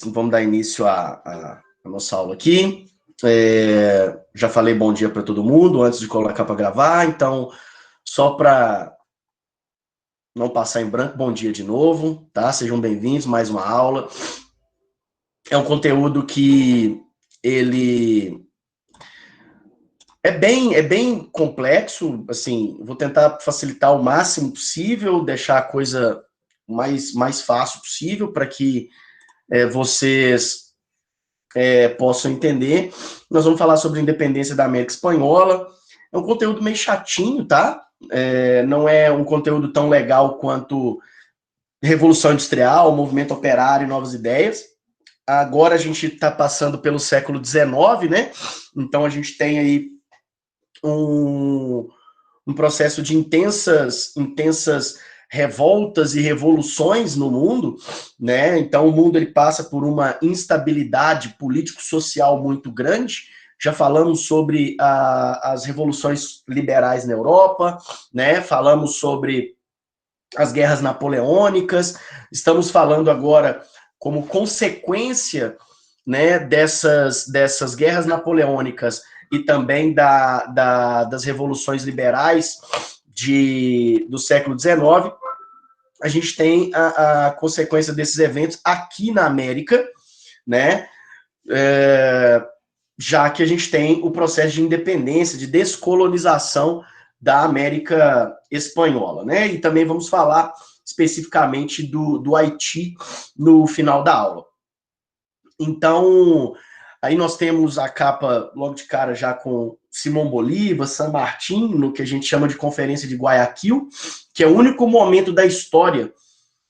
Vamos dar início à nossa aula aqui. Já falei bom dia para todo mundo antes de colocar para gravar, então, só para não passar em branco, bom dia de novo, tá? Sejam bem-vindos, mais uma aula. É um conteúdo que ele é bem complexo, assim, vou tentar facilitar o máximo possível, deixar a coisa mais fácil possível para que vocês possam entender. Nós vamos falar sobre a independência da América Espanhola. É um conteúdo meio chatinho, tá? Não é um conteúdo tão legal quanto Revolução Industrial, Movimento Operário e Novas Ideias. Agora a gente está passando pelo século XIX, né? Então a gente tem aí um processo de intensas revoltas e revoluções no mundo, né? Então o mundo ele passa por uma instabilidade político-social muito grande. Já falamos sobre as revoluções liberais na Europa, né? Falamos sobre as guerras napoleônicas. Estamos falando agora como consequência, né, dessas guerras napoleônicas e também das revoluções liberais do século XIX, a gente tem a consequência desses eventos aqui na América, né? Já que a gente tem o processo de independência, de descolonização da América Espanhola, né? E também vamos falar especificamente do Haiti no final da aula. Então, aí nós temos a capa logo de cara já com Simão Bolívar, San Martín, no que a gente chama de Conferência de Guayaquil, que é o único momento da história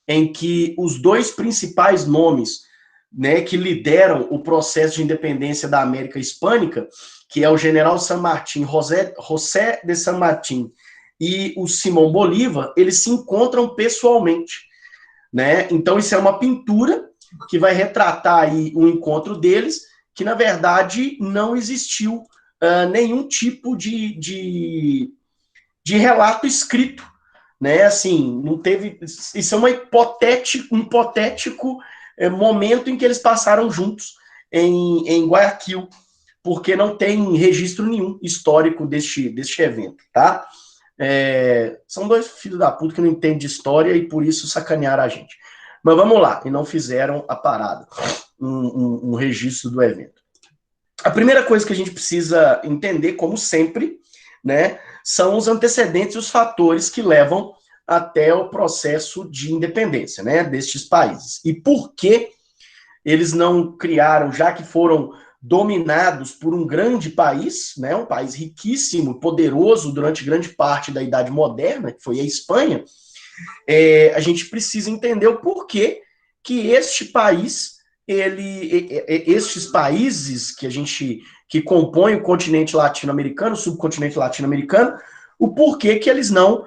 em que os dois principais nomes, né, que lideram o processo de independência da América Hispânica, que é o general San Martín, José de San Martín, e o Simão Bolívar, eles se encontram pessoalmente, né? Então isso é uma pintura que vai retratar aí o encontro deles, que na verdade não existiu nenhum tipo de relato escrito, né? Assim, não teve. Isso é um hipotético momento em que eles passaram juntos em Guayaquil, porque não tem registro nenhum histórico deste evento, tá? São dois filhos da puta que não entendem de história e por isso sacanearam a gente. Mas vamos lá, e não fizeram a parada, um registro do evento. A primeira coisa que a gente precisa entender, como sempre, né, são os antecedentes e os fatores que levam até o processo de independência, né, destes países. E por que eles não criaram, já que foram dominados por um grande país, né, um país riquíssimo, poderoso durante grande parte da Idade Moderna, que foi a Espanha, a gente precisa entender o porquê que este país, estes países que compõem o continente latino-americano, o subcontinente latino-americano, o porquê que eles não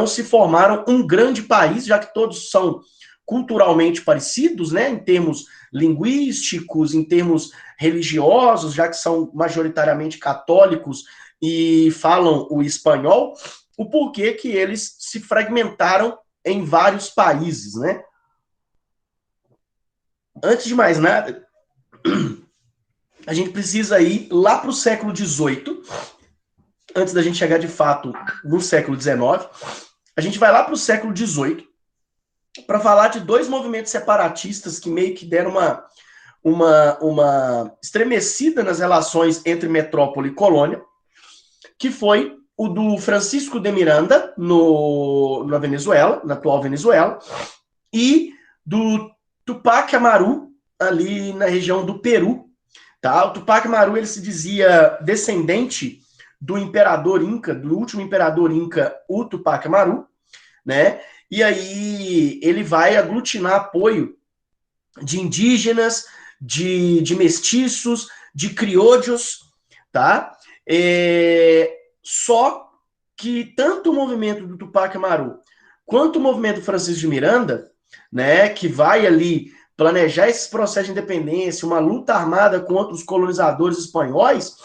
se formaram um grande país, já que todos são culturalmente parecidos, né, em termos linguísticos, em termos religiosos, já que são majoritariamente católicos e falam o espanhol, o porquê que eles se fragmentaram em vários países, né? Antes de mais nada, a gente precisa ir lá para o século XVIII, antes da gente chegar de fato no século XIX, a gente vai lá para o século XVIII para falar de dois movimentos separatistas que meio que deram uma estremecida nas relações entre metrópole e colônia, que foi o do Francisco de Miranda, na Venezuela, na atual Venezuela, e do Tupac Amaru, ali na região do Peru. Tá? O Tupac Amaru ele se dizia descendente do imperador Inca, do último imperador Inca, o Tupac Amaru, né? E aí ele vai aglutinar apoio de indígenas, de mestiços, de criollos, tá? Só que tanto o movimento do Tupac Amaru quanto o movimento Francisco de Miranda, né, que vai ali planejar esse processo de independência, uma luta armada contra os colonizadores espanhóis,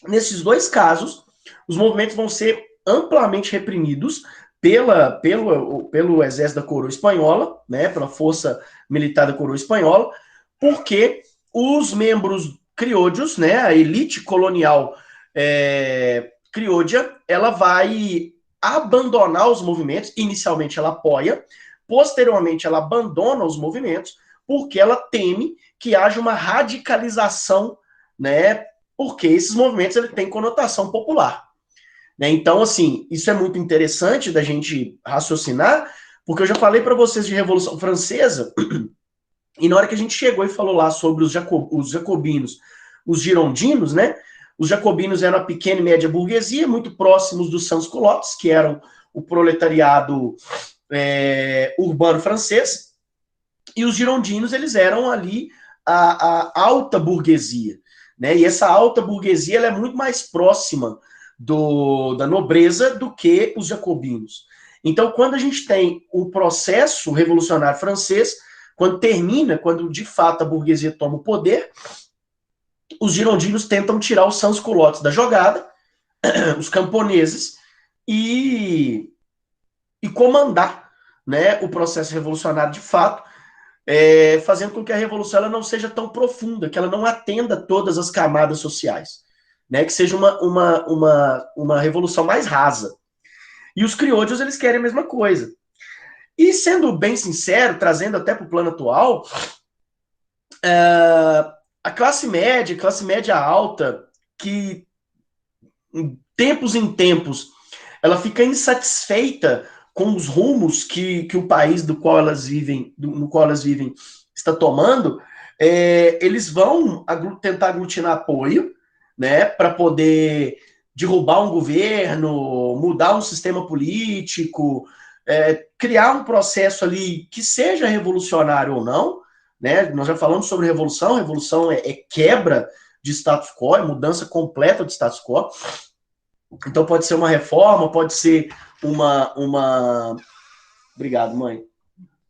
nesses dois casos, os movimentos vão ser amplamente reprimidos, pelo exército da coroa espanhola, né, pela força militar da coroa espanhola, porque os membros criollos, né, a elite colonial criolha, ela vai abandonar os movimentos. Inicialmente ela apoia, posteriormente ela abandona os movimentos, porque ela teme que haja uma radicalização, né, porque esses movimentos ele têm conotação popular. Né? Então, assim, isso é muito interessante da gente raciocinar, porque eu já falei para vocês de Revolução Francesa, e na hora que a gente chegou e falou lá sobre os jacobinos, os girondinos, né? Os jacobinos eram a pequena e média burguesia, muito próximos dos sans-culottes, que eram o proletariado urbano francês, e os girondinos, eles eram ali a alta burguesia, né? E essa alta burguesia, ela é muito mais próxima da nobreza do que os jacobinos. Então, quando a gente tem o processo revolucionário francês, quando termina, quando de fato a burguesia toma o poder, os girondinos tentam tirar os sans-culottes da jogada, os camponeses, e comandar, né, o processo revolucionário de fato, fazendo com que a revolução ela não seja tão profunda, que ela não atenda todas as camadas sociais, né, que seja uma revolução mais rasa. E os criollos, eles querem a mesma coisa. E sendo bem sincero, trazendo até para o plano atual, a classe média alta, que em tempos, ela fica insatisfeita com os rumos que o país do qual elas vivem, no qual elas vivem, está tomando, eles vão tentar aglutinar apoio, né, para poder derrubar um governo, mudar um sistema político, criar um processo ali que seja revolucionário ou não, né? Nós já falamos sobre revolução é quebra de status quo, é mudança completa de status quo. Então pode ser uma reforma, pode ser uma... Obrigado, mãe.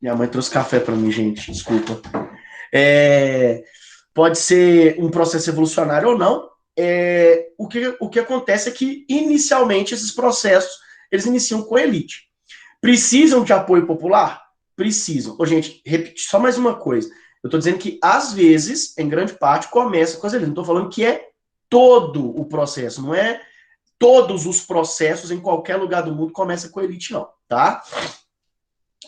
Minha mãe trouxe café para mim, gente, desculpa. Pode ser um processo evolucionário ou não. O que acontece é que, inicialmente, esses processos, eles iniciam com a elite. Precisam de apoio popular? Precisam. Ô, gente, repetir só mais uma coisa. Eu estou dizendo que, às vezes, em grande parte, começa com as elites. Não estou falando que é todo o processo, não é todos os processos em qualquer lugar do mundo começa com a elite, não, tá?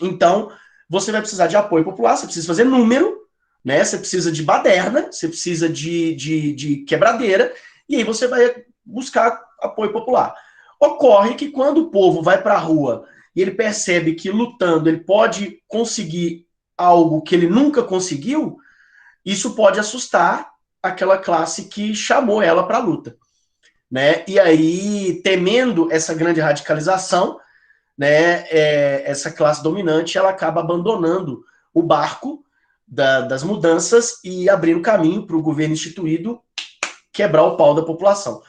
Então, você vai precisar de apoio popular, você precisa fazer número, né? Você precisa de baderna, você precisa de quebradeira, e aí você vai buscar apoio popular. Ocorre que quando o povo vai para a rua e ele percebe que lutando ele pode conseguir algo que ele nunca conseguiu, isso pode assustar aquela classe que chamou ela para a luta. Né? E aí, temendo essa grande radicalização, né, essa classe dominante ela acaba abandonando o barco das mudanças e abrindo caminho para o governo instituído quebrar o pau da população.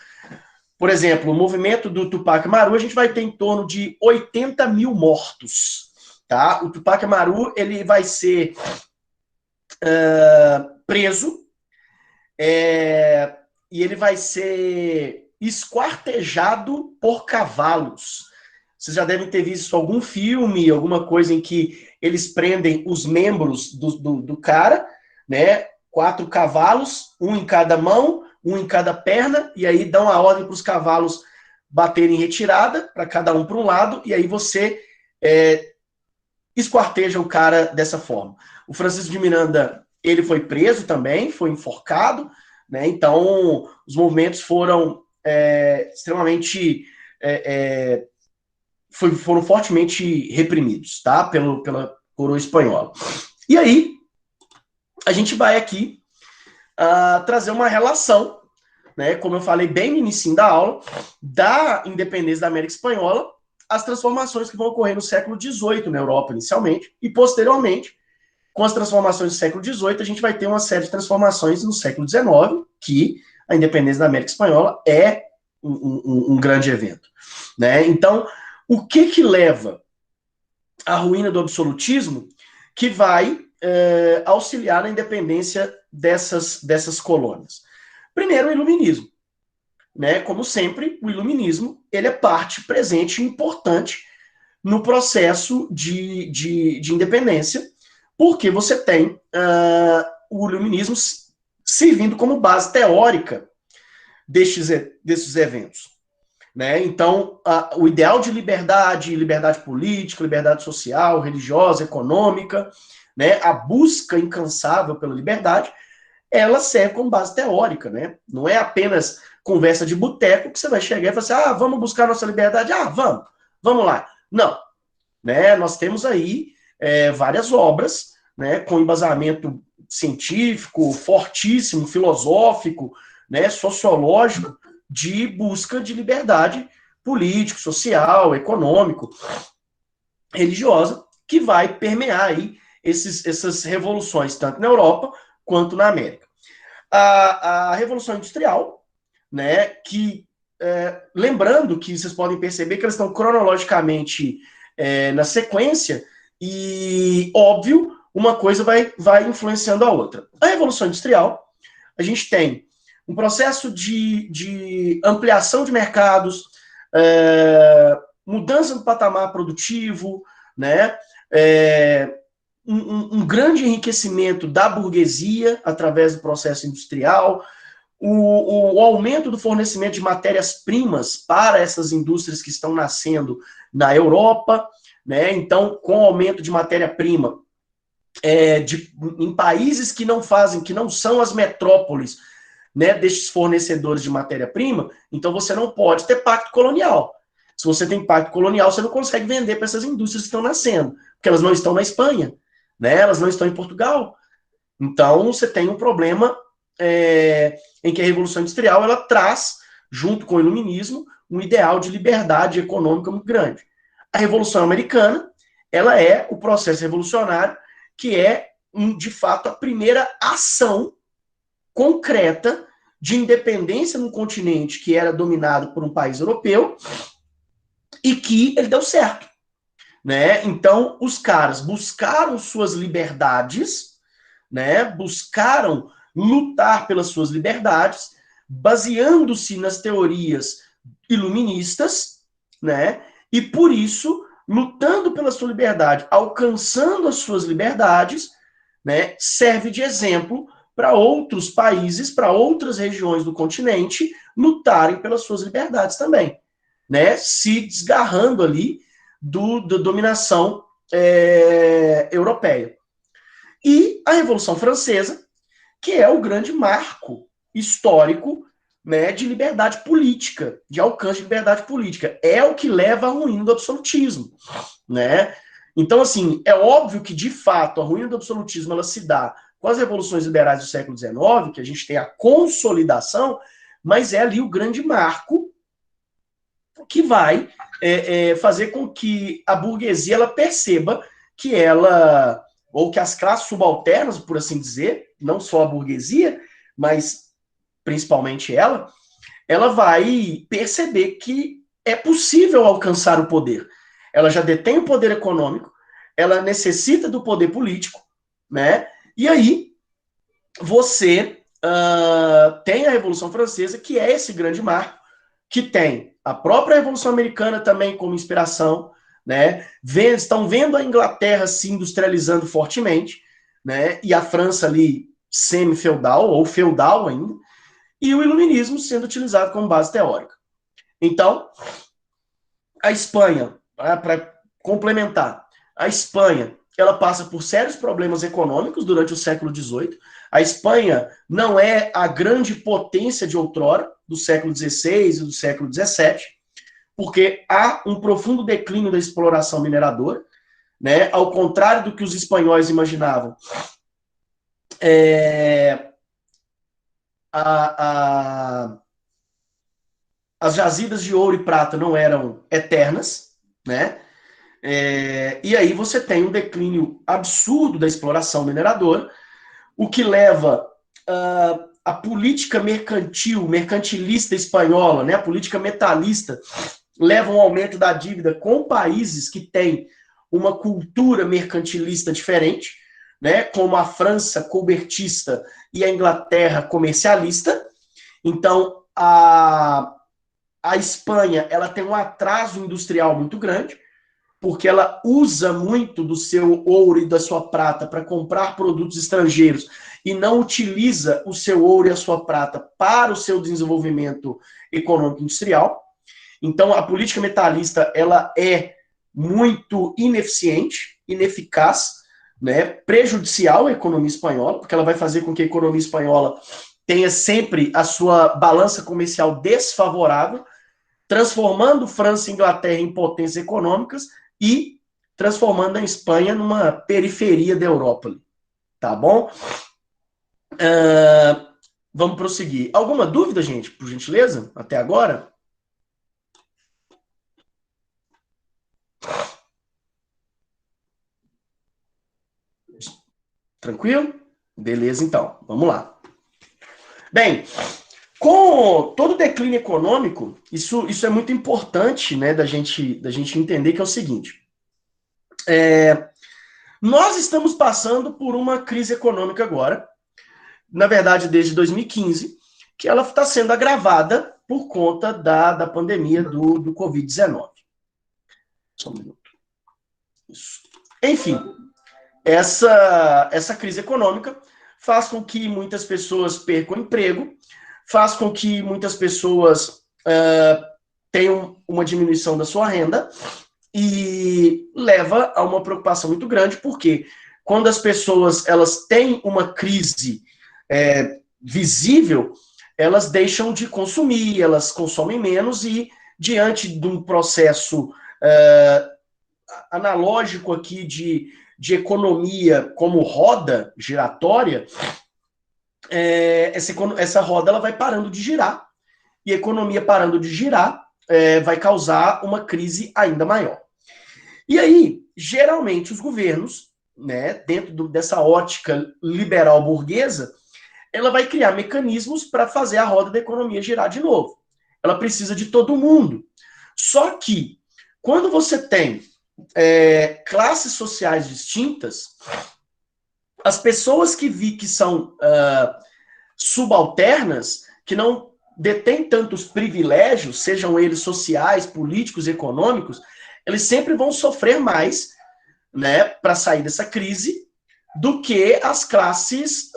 Por exemplo, o movimento do Tupac Amaru, a gente vai ter em torno de 80 mil mortos. Tá? O Tupac Amaru ele vai ser preso e ele vai ser esquartejado por cavalos. Vocês já devem ter visto algum filme, alguma coisa em que eles prendem os membros do cara, né? 4 cavalos, um em cada mão, um em cada perna, e aí dão a ordem para os cavalos baterem em retirada, para cada um para um lado, e aí você esquarteja o cara dessa forma. O Francisco de Miranda, ele foi preso também, foi enforcado, né? Então, os movimentos foram extremamente... foram fortemente reprimidos, tá? Pela coroa espanhola. E aí, a gente vai aqui trazer uma relação, né, como eu falei bem no início da aula, da independência da América Espanhola, as transformações que vão ocorrer no século XVIII na Europa, inicialmente, e posteriormente, com as transformações do século XVIII, a gente vai ter uma série de transformações no século XIX, que a independência da América Espanhola é um grande evento. Né? Então, o que leva à ruína do absolutismo que vai auxiliar na independência dessas colônias? Primeiro, o iluminismo. Né? Como sempre, o iluminismo ele é parte presente e importante no processo de independência, porque você tem o iluminismo servindo como base teórica desses eventos. Né? Então, o ideal de liberdade política, liberdade social, religiosa, econômica, né? A busca incansável pela liberdade, ela serve como base teórica. Né? Não é apenas conversa de boteco que você vai chegar e falar assim, vamos buscar nossa liberdade? Vamos lá. Não. Né? Nós temos aí várias obras, né, com embasamento científico, fortíssimo, filosófico, né, sociológico, de busca de liberdade político, social, econômico, religiosa, que vai permear aí essas revoluções, tanto na Europa quanto na América. A Revolução Industrial, né, que, lembrando que vocês podem perceber que elas estão cronologicamente na sequência, e, óbvio, uma coisa vai influenciando a outra. A Revolução Industrial, a gente tem um processo de ampliação de mercados, mudança no patamar produtivo, né? Um grande enriquecimento da burguesia através do processo industrial, o aumento do fornecimento de matérias-primas para essas indústrias que estão nascendo na Europa, né? Então, com o aumento de matéria-prima em países que não são as metrópoles, né, destes fornecedores de matéria-prima, então você não pode ter pacto colonial. Se você tem pacto colonial, você não consegue vender para essas indústrias que estão nascendo, porque elas não estão na Espanha, né? Elas não estão em Portugal. Então, você tem um problema em que a Revolução Industrial ela traz, junto com o Iluminismo, um ideal de liberdade econômica muito grande. A Revolução Americana, ela é o processo revolucionário que é, de fato, a primeira ação concreta de independência num continente que era dominado por um país europeu e que ele deu certo. Né? Então, os caras buscaram suas liberdades, né? Buscaram lutar pelas suas liberdades, baseando-se nas teorias iluministas, né? E por isso, lutando pela sua liberdade, alcançando as suas liberdades, né? Serve de exemplo para outros países, para outras regiões do continente lutarem pelas suas liberdades também, né? Se desgarrando ali da dominação europeia. E a Revolução Francesa, que é o grande marco histórico, né, de liberdade política, de alcance de liberdade política. É o que leva à ruína do absolutismo. Né? Então, assim, é óbvio que, de fato, a ruína do absolutismo ela se dá com as revoluções liberais do século XIX, que a gente tem a consolidação, mas é ali o grande marco que vai fazer com que a burguesia ela perceba que ela, ou que as classes subalternas, por assim dizer, não só a burguesia, mas principalmente ela vai perceber que é possível alcançar o poder. Ela já detém o poder econômico, ela necessita do poder político, né? E aí você tem a Revolução Francesa, que é esse grande marco, que tem a própria Revolução Americana também como inspiração, né? Estão vendo a Inglaterra se industrializando fortemente, né? E a França ali semi-feudal ou feudal ainda, e o iluminismo sendo utilizado como base teórica. Então, a Espanha, para complementar, a Espanha ela passa por sérios problemas econômicos durante o século XVIII. A Espanha não é a grande potência de outrora, do século XVI e do século XVII, porque há um profundo declínio da exploração mineradora, né? Ao contrário do que os espanhóis imaginavam. As jazidas de ouro e prata não eram eternas, né? E aí você tem um declínio absurdo da exploração mineradora, o que leva a política mercantilista espanhola, né, a política metalista, leva um aumento da dívida com países que têm uma cultura mercantilista diferente, né, como a França cobertista e a Inglaterra comercialista. Então, a Espanha ela tem um atraso industrial muito grande, porque ela usa muito do seu ouro e da sua prata para comprar produtos estrangeiros e não utiliza o seu ouro e a sua prata para o seu desenvolvimento econômico industrial. Então, a política metalista ela é muito ineficiente, ineficaz, né, prejudicial à economia espanhola, porque ela vai fazer com que a economia espanhola tenha sempre a sua balança comercial desfavorável, transformando França e Inglaterra em potências econômicas e transformando a Espanha numa periferia da Europa. Tá bom? Vamos prosseguir. Alguma dúvida, gente, por gentileza, até agora? Tranquilo? Beleza, então. Vamos lá. Bem, com todo o declínio econômico, isso é muito importante, né, da gente entender que é o seguinte. Nós estamos passando por uma crise econômica agora, na verdade, desde 2015, que ela está sendo agravada por conta da pandemia do Covid-19. Só um minuto. Isso. Enfim, essa crise econômica faz com que muitas pessoas percam emprego, faz com que muitas pessoas tenham uma diminuição da sua renda e leva a uma preocupação muito grande, porque quando as pessoas elas têm uma crise visível, elas deixam de consumir, elas consomem menos e, diante de um processo analógico aqui de economia como roda giratória, essa roda ela vai parando de girar, e a economia parando de girar vai causar uma crise ainda maior. E aí, geralmente, os governos, né, dentro dessa ótica liberal burguesa, ela vai criar mecanismos para fazer a roda da economia girar de novo. Ela precisa de todo mundo. Só que, quando você tem classes sociais distintas, as pessoas que são subalternas, que não detêm tantos privilégios, sejam eles sociais, políticos, econômicos, eles sempre vão sofrer mais, né, para sair dessa crise do que as classes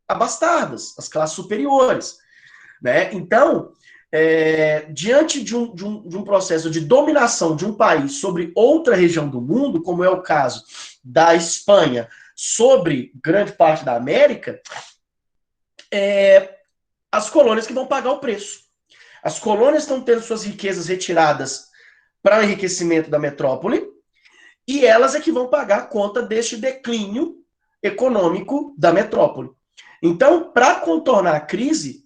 abastadas, as classes superiores, né? Então, diante de um processo de dominação de um país sobre outra região do mundo, como é o caso da Espanha sobre grande parte da América, as colônias que vão pagar o preço. As colônias estão tendo suas riquezas retiradas para o enriquecimento da metrópole, e elas é que vão pagar a conta deste declínio econômico da metrópole. Então, para contornar a crise,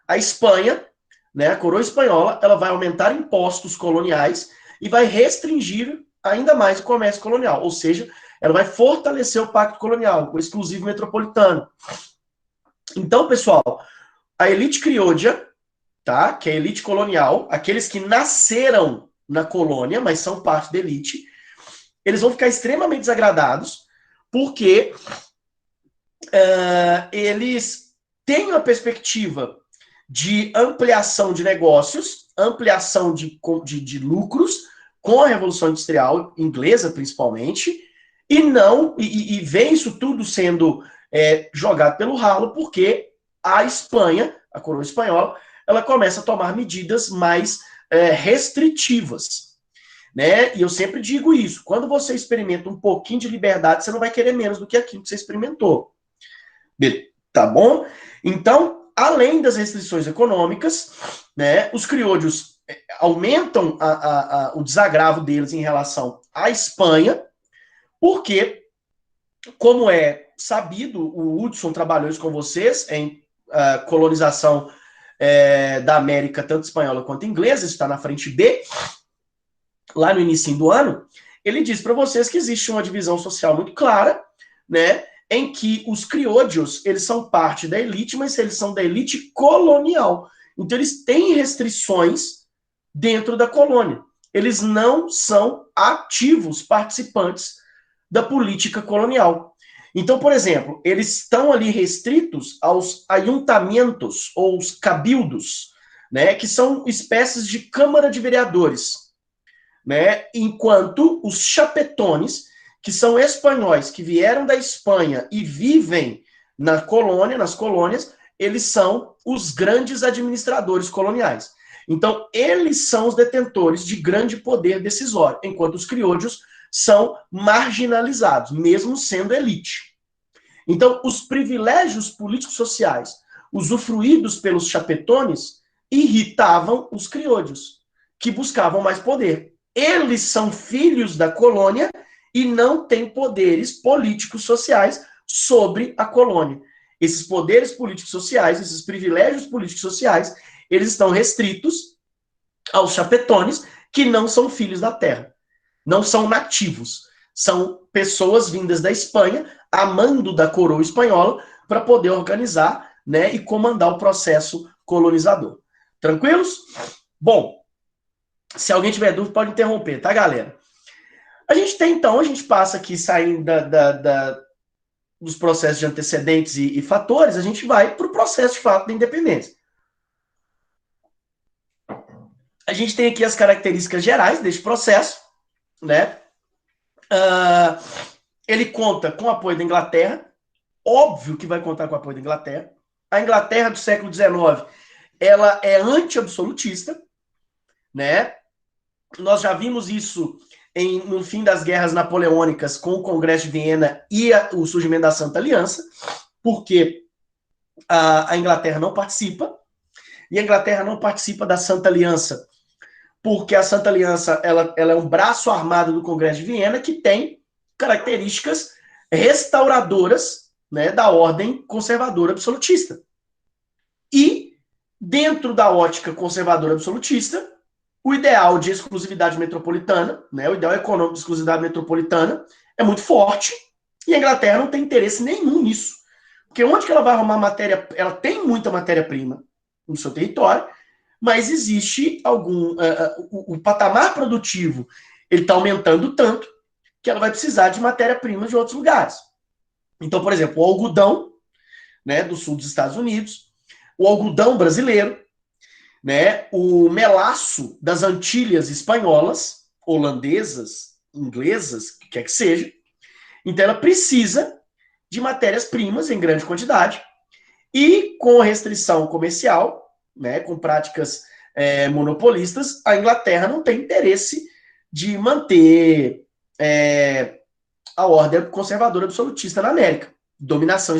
a Espanha, né, a coroa espanhola, ela vai aumentar impostos coloniais e vai restringir ainda mais o comércio colonial, ou seja, ela vai fortalecer o pacto colonial, o exclusivo metropolitano. Então, pessoal, a elite criolla, tá, que é a elite colonial, aqueles que nasceram na colônia, mas são parte da elite, eles vão ficar extremamente desagradados, porque eles têm a perspectiva de ampliação de negócios, ampliação de lucros, com a Revolução Industrial inglesa, principalmente, e vê isso tudo sendo jogado pelo ralo, porque a Espanha, a coroa espanhola, ela começa a tomar medidas mais restritivas. Né? E eu sempre digo isso, quando você experimenta um pouquinho de liberdade, você não vai querer menos do que aquilo que você experimentou. Tá bom? Então, além das restrições econômicas, né, os criolhos aumentam o desagravo deles em relação à Espanha, porque, como é sabido, o Hudson trabalhou isso com vocês em colonização da América, tanto espanhola quanto inglesa, isso está na frente B, lá no início do ano, ele diz para vocês que existe uma divisão social muito clara, né, em que os criollos, eles são parte da elite, mas eles são da elite colonial. Então, eles têm restrições dentro da colônia. Eles não são ativos participantes da política colonial. Então, por exemplo, eles estão ali restritos aos ayuntamientos, ou os cabildos, né, que são espécies de câmara de vereadores. né? Enquanto os chapetones, que são espanhóis que vieram da Espanha e vivem na colônia, nas colônias, eles são os grandes administradores coloniais. Então, eles são os detentores de grande poder decisório, enquanto os criollos são marginalizados, mesmo sendo elite. Então, os privilégios políticos sociais usufruídos pelos chapetones irritavam os criollos, que buscavam mais poder. Eles são filhos da colônia e não têm poderes políticos sociais sobre a colônia. Esses poderes políticos sociais, esses privilégios políticos sociais, eles estão restritos aos chapetones, que não são filhos da terra, não são nativos, são pessoas vindas da Espanha, a mando da coroa espanhola, para poder organizar, né, e comandar o processo colonizador. Tranquilos? Bom, se alguém tiver dúvida, pode interromper, tá, galera? A gente tem, então, a gente passa aqui, saindo dos processos de antecedentes e fatores, a gente vai para o processo de fato da independência. A gente tem aqui as características gerais deste processo, né? Ele conta com o apoio da Inglaterra, óbvio que vai contar com o apoio da Inglaterra. A Inglaterra do século XIX, ela é anti-absolutista, né? Nós já vimos isso no fim das guerras napoleônicas com o Congresso de Viena e o surgimento da Santa Aliança, porque a Inglaterra não participa, e a Inglaterra não participa da Santa Aliança, porque a Santa Aliança ela é um braço armado do Congresso de Viena que tem características restauradoras, né, da ordem conservadora absolutista. E, dentro da ótica conservadora absolutista, o ideal de exclusividade metropolitana, né, o ideal econômico de exclusividade metropolitana é muito forte, e a Inglaterra não tem interesse nenhum nisso. Porque onde que ela vai arrumar matéria? Ela tem muita matéria-prima no seu território, mas existe o patamar produtivo, ele está aumentando tanto que ela vai precisar de matéria-prima de outros lugares. Então, por exemplo, o algodão, né, do sul dos Estados Unidos, o algodão brasileiro, né, o melaço das Antilhas espanholas, holandesas, inglesas, que quer que seja. Então, ela precisa de matérias-primas em grande quantidade e com restrição comercial, né, com práticas monopolistas, a Inglaterra não tem interesse de manter a ordem conservadora absolutista na América, dominação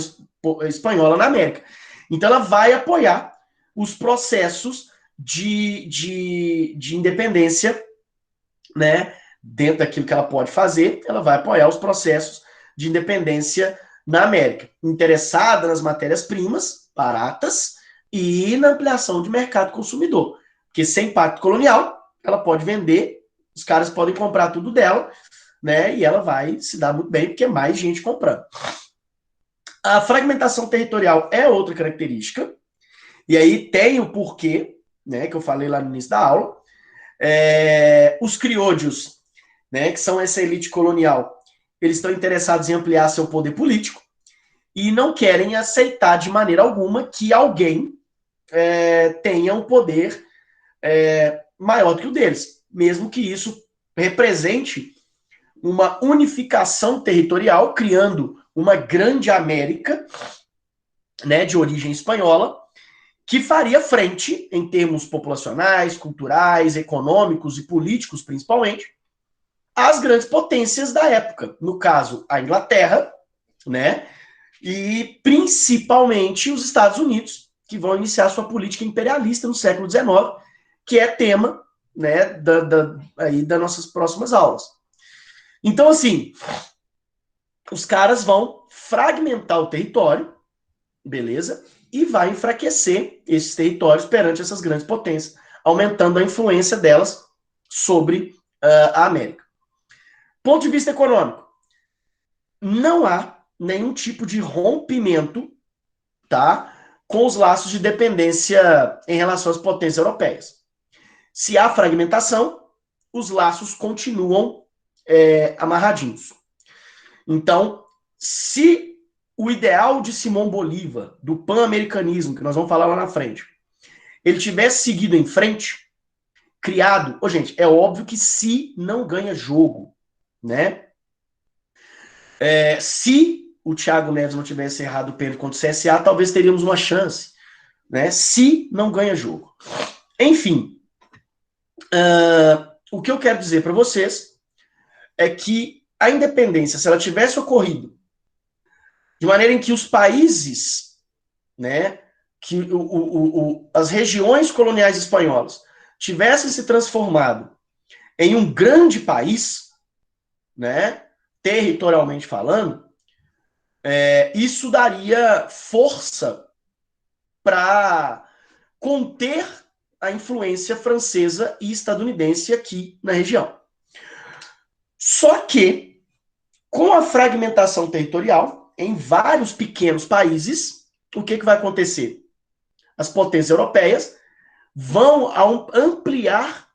espanhola na América. Então, ela vai apoiar os processos de independência, né, dentro daquilo que ela pode fazer, ela vai apoiar os processos de independência na América, interessada nas matérias-primas baratas e na ampliação de mercado consumidor, porque sem pacto colonial, ela pode vender, os caras podem comprar tudo dela, né, e ela vai se dar muito bem, porque é mais gente comprando. A fragmentação territorial é outra característica, e aí tem o porquê, né, que eu falei lá no início da aula. Os criollos, né, que são essa elite colonial, eles estão interessados em ampliar seu poder político e não querem aceitar de maneira alguma que alguém tenha um poder maior do que o deles, mesmo que isso represente uma unificação territorial, criando uma grande América, né, de origem espanhola, que faria frente, em termos populacionais, culturais, econômicos e políticos, principalmente, às grandes potências da época. No caso, a Inglaterra, né, e principalmente os Estados Unidos, que vão iniciar sua política imperialista no século XIX, que é tema, né, das nossas próximas aulas. Então, assim, os caras vão fragmentar o território, beleza? E vai enfraquecer esses territórios perante essas grandes potências, aumentando a influência delas sobre a América. Ponto de vista econômico, não há nenhum tipo de rompimento, tá, com os laços de dependência em relação às potências europeias. Se há fragmentação, os laços continuam amarradinhos. Então, se o ideal de Simão Bolívar, do pan-americanismo, que nós vamos falar lá na frente, ele tivesse seguido em frente, criado. Ô, gente, é óbvio que se não ganha jogo, né? Se o Thiago Neves não tivesse errado o pênalti contra o CSA, talvez teríamos uma chance, né? Se não ganha jogo. Enfim, o que eu quero dizer para vocês é que a independência, se ela tivesse ocorrido de maneira em que os países, né, que as regiões coloniais espanholas tivessem se transformado em um grande país, né, territorialmente falando, isso daria força para conter a influência francesa e estadunidense aqui na região. Só que, com a fragmentação territorial, em vários pequenos países, o que vai acontecer? As potências europeias vão ampliar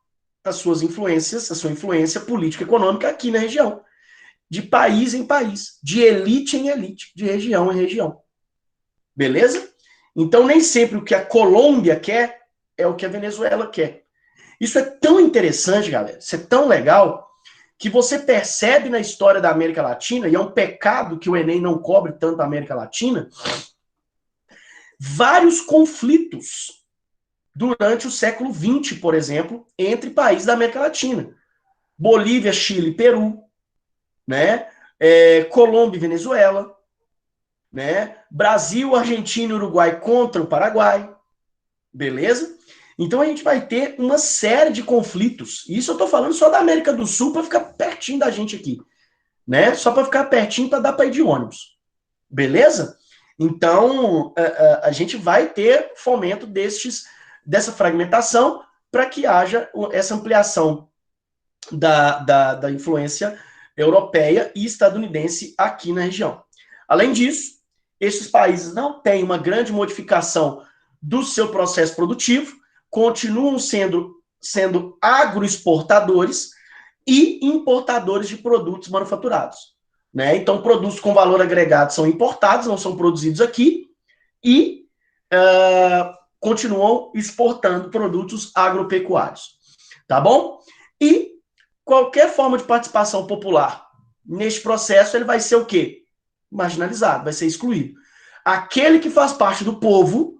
as suas influências, a sua influência política e econômica aqui na região. De país em país, de elite em elite, de região em região. Beleza? Então, nem sempre o que a Colômbia quer é o que a Venezuela quer. Isso é tão interessante, galera, isso é tão legal, que você percebe na história da América Latina, e é um pecado que o Enem não cobre tanto a América Latina, vários conflitos durante o século XX, por exemplo, entre países da América Latina. Bolívia, Chile, Peru, né? Colômbia e Venezuela, né? Brasil, Argentina e Uruguai contra o Paraguai, beleza? Então a gente vai ter uma série de conflitos. Isso eu estou falando só da América do Sul para ficar pertinho da gente aqui, né? Só para ficar pertinho para dar para ir de ônibus, beleza? Então a gente vai ter fomento dessa fragmentação para que haja essa ampliação da influência europeia e estadunidense aqui na região. Além disso, esses países não têm uma grande modificação do seu processo produtivo, continuam sendo agroexportadores e importadores de produtos manufaturados, né? Então, produtos com valor agregado são importados, não são produzidos aqui, e continuam exportando produtos agropecuários, tá bom? E qualquer forma de participação popular neste processo, ele vai ser o quê? Marginalizado, vai ser excluído. Aquele que faz parte do povo,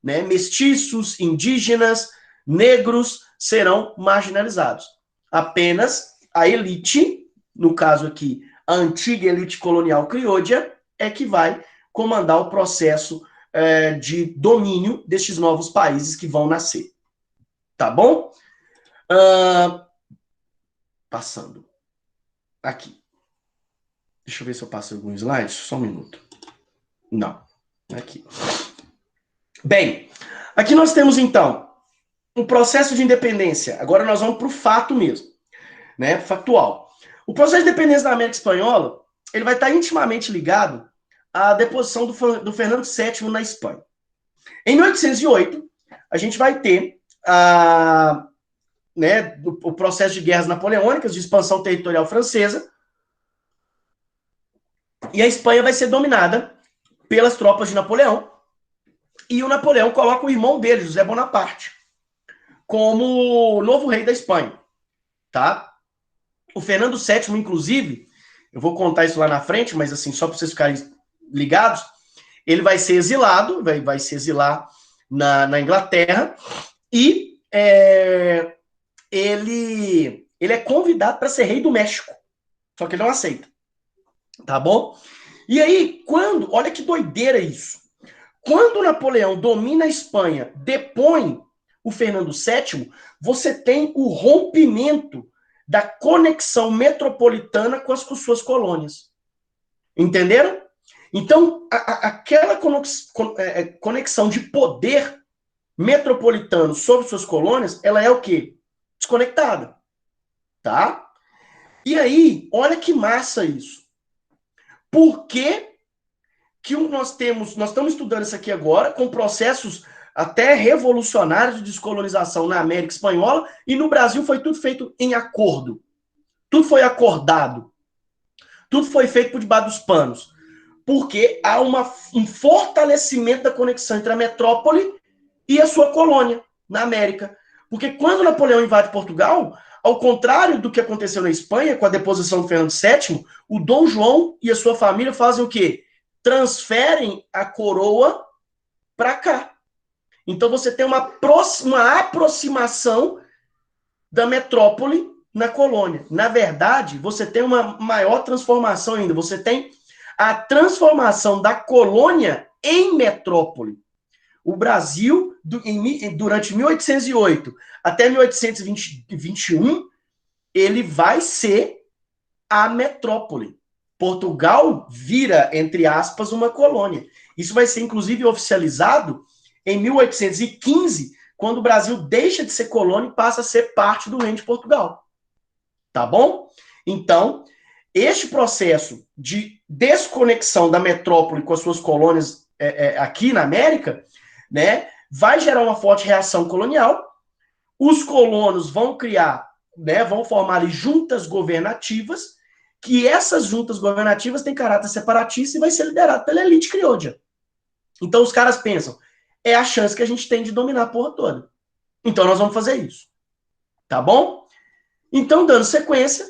né, mestiços, indígenas, negros, serão marginalizados. Apenas a elite, no caso aqui, a antiga elite colonial criouda, é que vai comandar o processo de domínio destes novos países que vão nascer. Tá bom? Passando. Aqui. Deixa eu ver se eu passo algum slide. Só um minuto. Não. Aqui. Bem, aqui nós temos, então, um processo de independência. Agora nós vamos para o fato mesmo, né? Factual. O processo de independência da América Espanhola, ele vai estar intimamente ligado à deposição do Fernando VII na Espanha. Em 1808, a gente vai ter o processo de guerras napoleônicas, de expansão territorial francesa, e a Espanha vai ser dominada pelas tropas de Napoleão, e o Napoleão coloca o irmão dele, José Bonaparte, como novo rei da Espanha, tá? O Fernando VII, inclusive, eu vou contar isso lá na frente, mas assim, só para vocês ficarem ligados, ele vai ser exilado, vai se exilar na Inglaterra, e ele é convidado para ser rei do México, só que ele não aceita, tá bom? E aí, olha que doideira isso, quando Napoleão domina a Espanha, depõe o Fernando VII, você tem o rompimento da conexão metropolitana com as suas colônias. Entenderam? Então, aquela conexão de poder metropolitano sobre suas colônias, ela é o quê? Desconectada. Tá? E aí, olha que massa isso. Por que nós estamos estudando isso aqui agora, com processos até revolucionários de descolonização na América Espanhola, e no Brasil foi tudo feito em acordo. Tudo foi acordado. Tudo foi feito por debaixo dos panos. Porque há um fortalecimento da conexão entre a metrópole e a sua colônia na América. Porque quando Napoleão invade Portugal, ao contrário do que aconteceu na Espanha, com a deposição do Fernando VII, o Dom João e a sua família fazem o quê? Transferem a coroa para cá. Então você tem uma aproximação da metrópole na colônia. Na verdade, você tem uma maior transformação ainda. Você tem a transformação da colônia em metrópole. O Brasil, durante 1808 até 1821, ele vai ser a metrópole. Portugal vira, entre aspas, uma colônia. Isso vai ser, inclusive, oficializado em 1815, quando o Brasil deixa de ser colônia e passa a ser parte do Reino de Portugal. Tá bom? Então, este processo de desconexão da metrópole com as suas colônias aqui na América, né, vai gerar uma forte reação colonial. Os colonos vão criar, né, vão formar ali juntas governativas, que essas juntas governativas têm caráter separatista e vai ser liderado pela elite crioula. Então os caras pensam, é a chance que a gente tem de dominar a porra toda. Então nós vamos fazer isso. Tá bom? Então, dando sequência,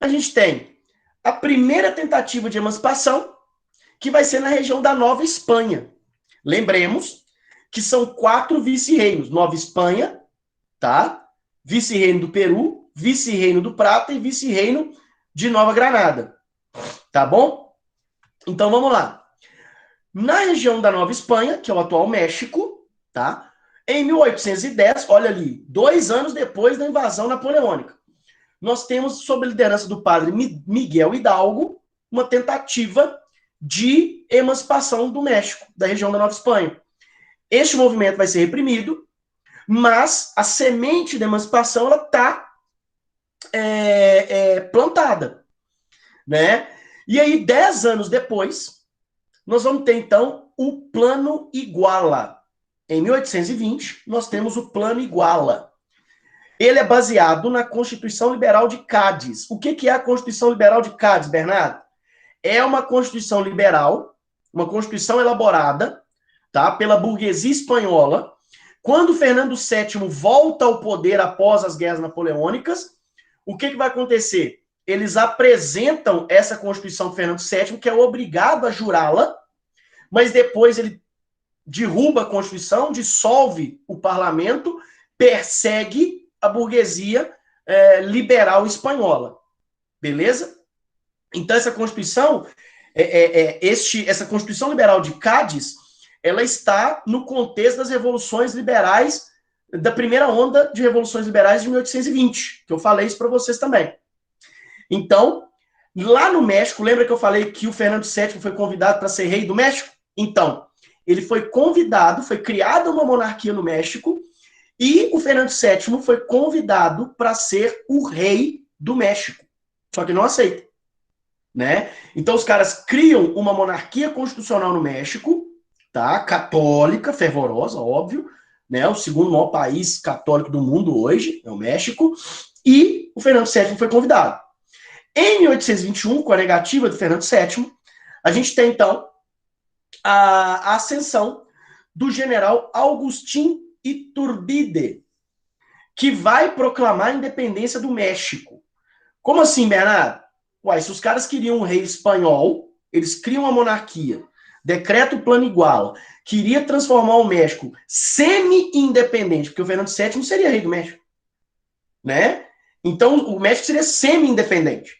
a gente tem a primeira tentativa de emancipação, que vai ser na região da Nova Espanha. Lembremos que são 4 vice-reinos. Nova Espanha, tá? Vice-reino do Peru, vice-reino do Prata e vice-reino de Nova Granada. Tá bom? Então vamos lá. Na região da Nova Espanha, que é o atual México, tá? Em 1810, olha ali, 2 anos depois da invasão napoleônica, nós temos, sob a liderança do padre Miguel Hidalgo, uma tentativa de emancipação do México, da região da Nova Espanha. Este movimento vai ser reprimido, mas a semente da emancipação ela está plantada, né? E aí, 10 anos depois, nós vamos ter, então, o Plano Iguala. Em 1820, nós temos o Plano Iguala. Ele é baseado na Constituição Liberal de Cádiz. O que é a Constituição Liberal de Cádiz, Bernardo? É uma Constituição liberal, uma Constituição elaborada, tá, pela burguesia espanhola. Quando Fernando VII volta ao poder após as guerras napoleônicas, o que vai acontecer? Eles apresentam essa Constituição para Fernando VII, que é obrigado a jurá-la, mas depois ele derruba a Constituição, dissolve o parlamento, persegue a burguesia liberal espanhola. Beleza? Então, essa Constituição, essa Constituição Liberal de Cádiz, ela está no contexto das revoluções liberais, da primeira onda de revoluções liberais de 1820, que eu falei isso para vocês também. Então, lá no México, lembra que eu falei que o Fernando VII foi convidado para ser rei do México? Então, ele foi convidado, foi criada uma monarquia no México, e o Fernando VII foi convidado para ser o rei do México. Só que não aceita, né? Então os caras criam uma monarquia constitucional no México, tá? Católica, fervorosa, óbvio, né? O segundo maior país católico do mundo hoje é o México, e o Fernando VII foi convidado. Em 1821, com a negativa do Fernando VII, a gente tem então a ascensão do general Agustín Iturbide, que vai proclamar a independência do México. Como assim, Bernardo? Uai, se os caras queriam um rei espanhol, eles criam uma monarquia, decreta o Plano Iguala, queria transformar o México semi-independente, porque o Fernando VII não seria rei do México, né? Então, o México seria semi-independente.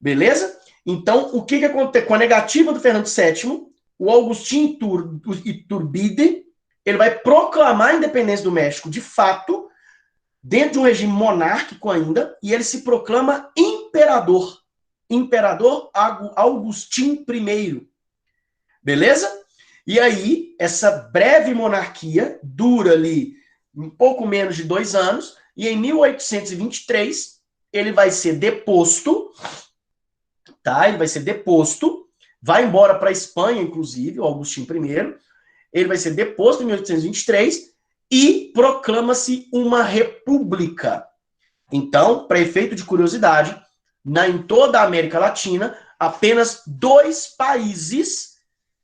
Beleza? Então, o que acontece? Com a negativa do Fernando VII, o Agustín Iturbide, ele vai proclamar a independência do México, de fato, dentro de um regime monárquico ainda, e ele se proclama imperador. Imperador Agustín I. Beleza? E aí, essa breve monarquia dura ali um pouco menos de 2 anos, e em 1823, ele vai ser deposto, tá? Ele vai ser deposto, vai embora para a Espanha, inclusive, o Agustín I, ele vai ser deposto em 1823 e proclama-se uma república. Então, para efeito de curiosidade, em toda a América Latina, apenas 2 países,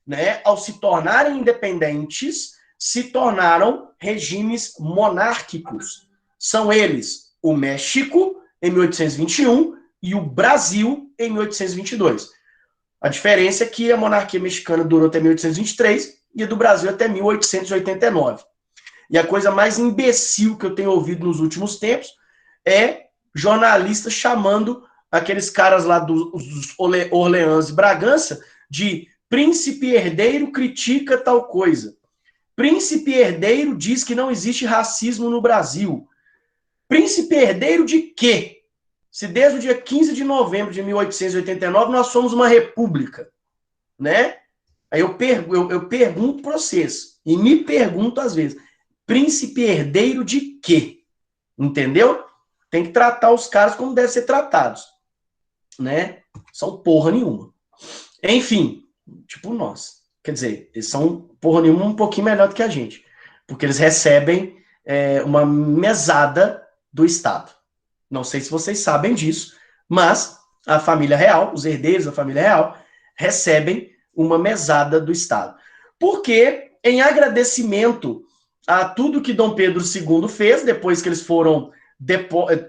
né, ao se tornarem independentes, se tornaram regimes monárquicos. São eles o México, em 1821, e o Brasil, em 1822. A diferença é que a monarquia mexicana durou até 1823 e a do Brasil até 1889. E a coisa mais imbecil que eu tenho ouvido nos últimos tempos é jornalistas chamando aqueles caras lá dos Orleans e Bragança de príncipe herdeiro critica tal coisa. Príncipe herdeiro diz que não existe racismo no Brasil. Príncipe herdeiro de quê? Se desde o dia 15 de novembro de 1889 nós somos uma república, né? Aí eu pergunto para vocês, e me pergunto às vezes, príncipe herdeiro de quê? Entendeu? Tem que tratar os caras como devem ser tratados, né? São porra nenhuma. Enfim, tipo nós. Quer dizer, eles são porra nenhuma um pouquinho melhor do que a gente, porque eles recebem uma mesada do Estado. Não sei se vocês sabem disso, mas a família real, os herdeiros da família real, recebem uma mesada do Estado. Porque, em agradecimento a tudo que Dom Pedro II fez, depois que eles foram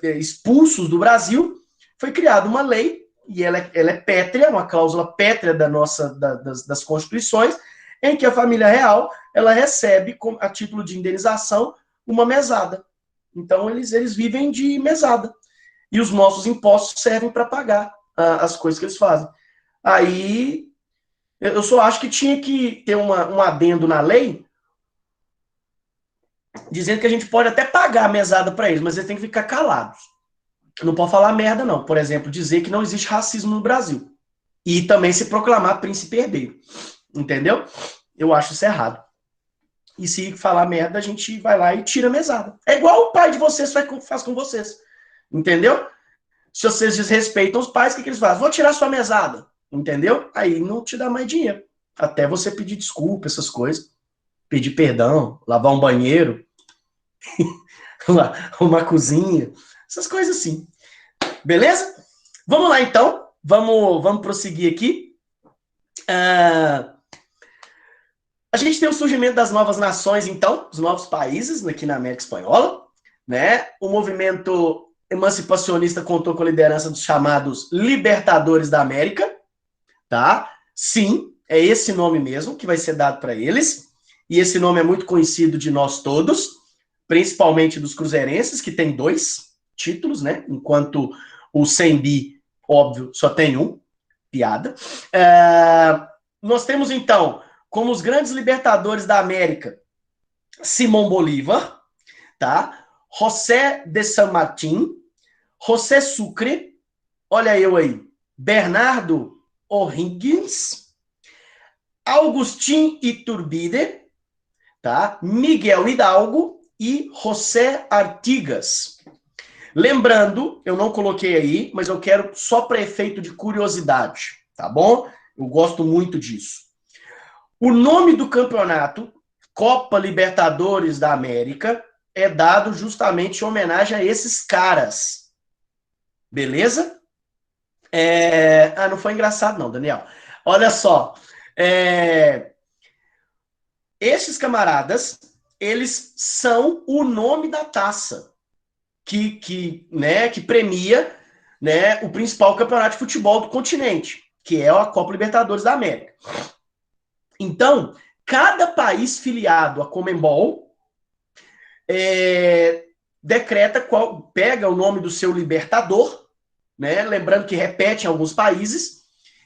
expulsos do Brasil, foi criada uma lei, e ela é pétrea, uma cláusula pétrea das constituições, em que a família real ela recebe, a título de indenização, uma mesada. Então, eles vivem de mesada. E os nossos impostos servem para pagar as coisas que eles fazem. Aí, eu só acho que tinha que ter um adendo na lei dizendo que a gente pode até pagar a mesada para eles, mas eles têm que ficar calados. Não pode falar merda, não. Por exemplo, dizer que não existe racismo no Brasil. E também se proclamar príncipe herdeiro. Entendeu? Eu acho isso errado. E se falar merda, a gente vai lá e tira a mesada. É igual o pai de vocês faz com vocês. Entendeu? Se vocês desrespeitam os pais, o que eles fazem? Vou tirar sua mesada. Entendeu? Aí não te dá mais dinheiro. Até você pedir desculpa, essas coisas. Pedir perdão, lavar um banheiro, arrumar a cozinha. Essas coisas assim. Beleza? Vamos lá, então. Vamos prosseguir aqui. A gente tem o surgimento das novas nações, então, os novos países aqui na América Espanhola, né? O movimento emancipacionista contou com a liderança dos chamados Libertadores da América, tá? Sim, é esse nome mesmo que vai ser dado para eles, e esse nome é muito conhecido de nós todos, principalmente dos cruzeirenses, que tem 2 títulos, né? Enquanto o Sembi, óbvio, só tem um, piada. Nós temos, então, como os grandes libertadores da América, Simão Bolívar, tá? José de San Martín, José Sucre, olha eu aí, Bernardo O'Higgins, Agustín Iturbide, tá? Miguel Hidalgo e José Artigas. Lembrando, eu não coloquei aí, mas eu quero só para efeito de curiosidade, tá bom? Eu gosto muito disso. O nome do campeonato, Copa Libertadores da América, é dado justamente em homenagem a esses caras. Beleza? Não foi engraçado não, Daniel. Olha só. Esses camaradas, eles são o nome da taça que premia, né, o principal campeonato de futebol do continente, que é a Copa Libertadores da América. Então, cada país filiado à Conmebol decreta pega o nome do seu libertador, né? Lembrando que repete em alguns países,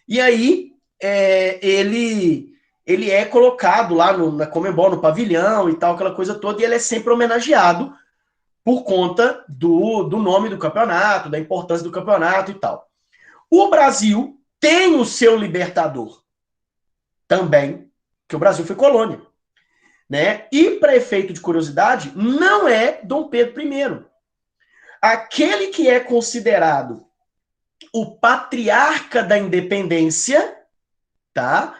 e aí ele é colocado lá na Conmebol, no pavilhão e tal, aquela coisa toda, e ele é sempre homenageado por conta do nome do campeonato, da importância do campeonato e tal. O Brasil tem o seu libertador também, que o Brasil foi colônia. Né? E, para efeito de curiosidade, não é Dom Pedro I. Aquele que é considerado o patriarca da independência, tá?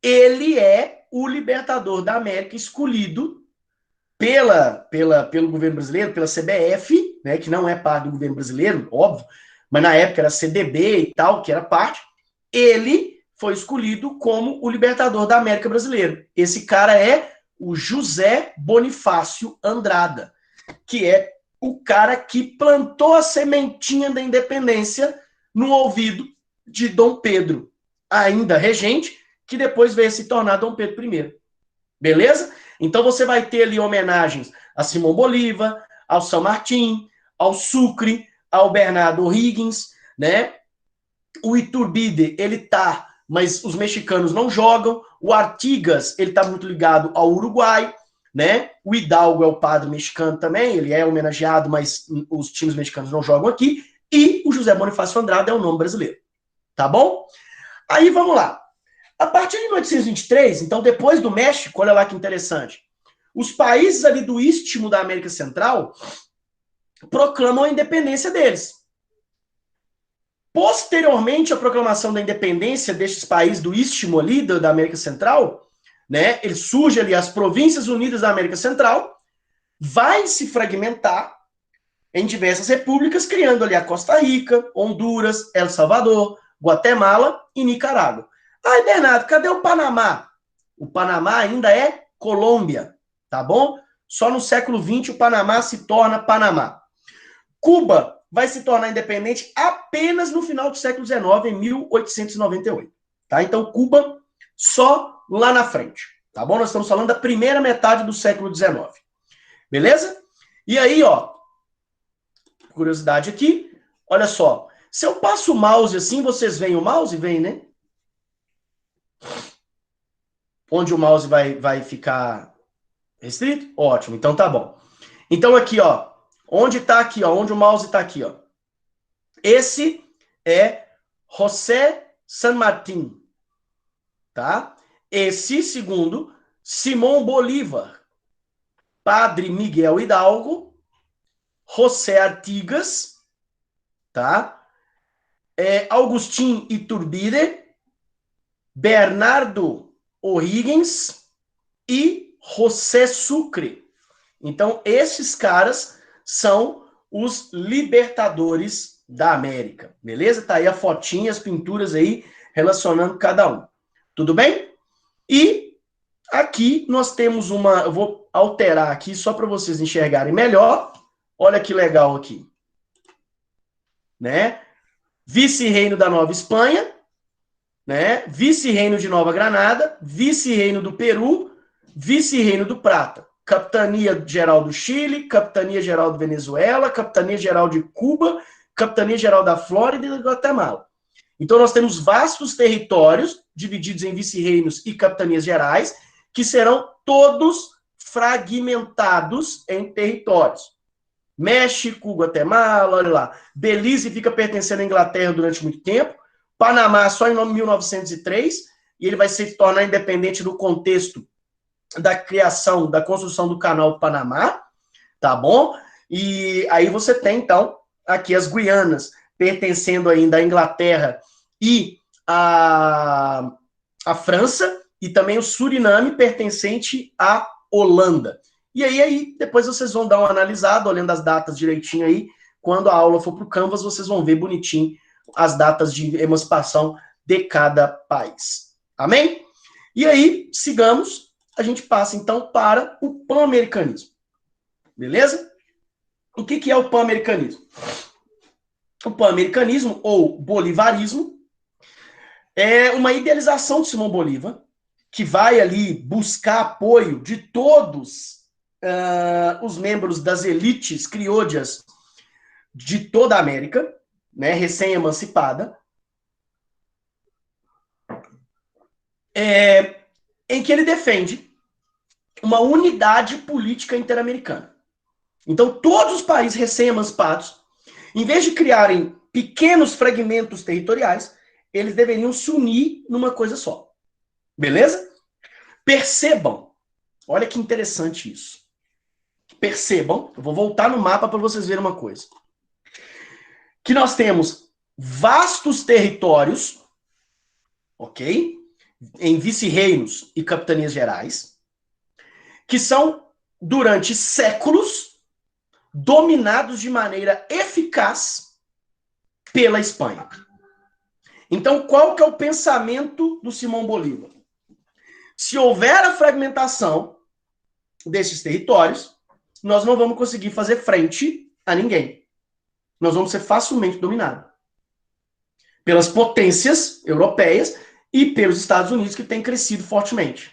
Ele é o libertador da América escolhido pelo governo brasileiro, pela CBF, né, que não é parte do governo brasileiro, óbvio, mas na época era CDB e tal, que era parte. Ele foi escolhido como o libertador da América brasileira. Esse cara é o José Bonifácio Andrada, que é o cara que plantou a sementinha da independência no ouvido de Dom Pedro, ainda regente, que depois veio se tornar Dom Pedro I. Beleza? Então você vai ter ali homenagens a Simão Bolívar, ao São Martín, ao Sucre, ao Bernardo O'Higgins, né? O Iturbide, ele tá, mas os mexicanos não jogam. O Artigas, ele tá muito ligado ao Uruguai, né? O Hidalgo é o padre mexicano também, ele é homenageado, mas os times mexicanos não jogam aqui. E o José Bonifácio Andrade é o nome brasileiro. Tá bom? Aí vamos lá. A partir de 1823, então depois do México, olha lá que interessante, os países ali do istmo da América Central proclamam a independência deles. Posteriormente à proclamação da independência destes países do istmo ali da América Central, né, ele surge ali as Províncias Unidas da América Central, vai se fragmentar em diversas repúblicas, criando ali a Costa Rica, Honduras, El Salvador, Guatemala e Nicarágua. Ai, Bernardo, cadê o Panamá? O Panamá ainda é Colômbia, tá bom? Só no século XX o Panamá se torna Panamá. Cuba vai se tornar independente apenas no final do século XIX, em 1898. Tá? Então, Cuba só lá na frente. Tá bom? Nós estamos falando da primeira metade do século XIX. Beleza? E aí, ó, curiosidade aqui, olha só. Se eu passo o mouse assim, vocês veem o mouse? Vem, né? Onde o mouse vai ficar restrito? Ótimo, então tá bom. Então aqui, ó, onde tá aqui, ó, onde o mouse tá aqui, ó. Esse é José San Martín, tá? Esse, segundo, Simão Bolívar, Padre Miguel Hidalgo, José Artigas, tá? Agustín Iturbide, Bernardo O'Higgins e José Sucre. Então, esses caras são os libertadores da América, beleza? Tá aí a fotinha, as pinturas aí, relacionando cada um. Tudo bem? E aqui nós temos uma... Eu vou alterar aqui só para vocês enxergarem melhor. Olha que legal aqui. Né? Vice-reino da Nova Espanha, né? Vice-reino de Nova Granada, vice-reino do Peru, vice-reino do Prata. Capitania Geral do Chile, Capitania Geral da Venezuela, Capitania Geral de Cuba, Capitania Geral da Flórida e da Guatemala. Então, nós temos vastos territórios, divididos em vice-reinos e capitanias gerais, que serão todos fragmentados em territórios. México, Guatemala, olha lá. Belize fica pertencendo à Inglaterra durante muito tempo. Panamá só em 1903, e ele vai se tornar independente no contexto da criação, da construção do canal Panamá, tá bom? E aí você tem, então, aqui as Guianas, pertencendo ainda à Inglaterra e à França, e também o Suriname, pertencente à Holanda. E aí, depois vocês vão dar uma analisada, olhando as datas direitinho aí, quando a aula for para o Canvas, vocês vão ver bonitinho as datas de emancipação de cada país. Amém? E aí, sigamos, a gente passa então para o pan-americanismo. Beleza? O que é o pan-americanismo? O pan-americanismo, ou bolivarismo, é uma idealização de Simão Bolívar, que vai ali buscar apoio de todos os membros das elites criollas de toda a América, né, recém-emancipada, em que ele defende uma unidade política interamericana. Então, todos os países recém-emancipados, em vez de criarem pequenos fragmentos territoriais, eles deveriam se unir numa coisa só. Beleza? Percebam, olha que interessante isso. Percebam, eu vou voltar no mapa para vocês verem uma coisa. Que nós temos vastos territórios, ok? Em vice-reinos e capitanias gerais, que são, durante séculos, dominados de maneira eficaz pela Espanha. Então, qual que é o pensamento do Simão Bolívar? Se houver a fragmentação, desses territórios, nós não vamos conseguir fazer frente a ninguém. Nós vamos ser facilmente dominados pelas potências europeias e pelos Estados Unidos, que têm crescido fortemente,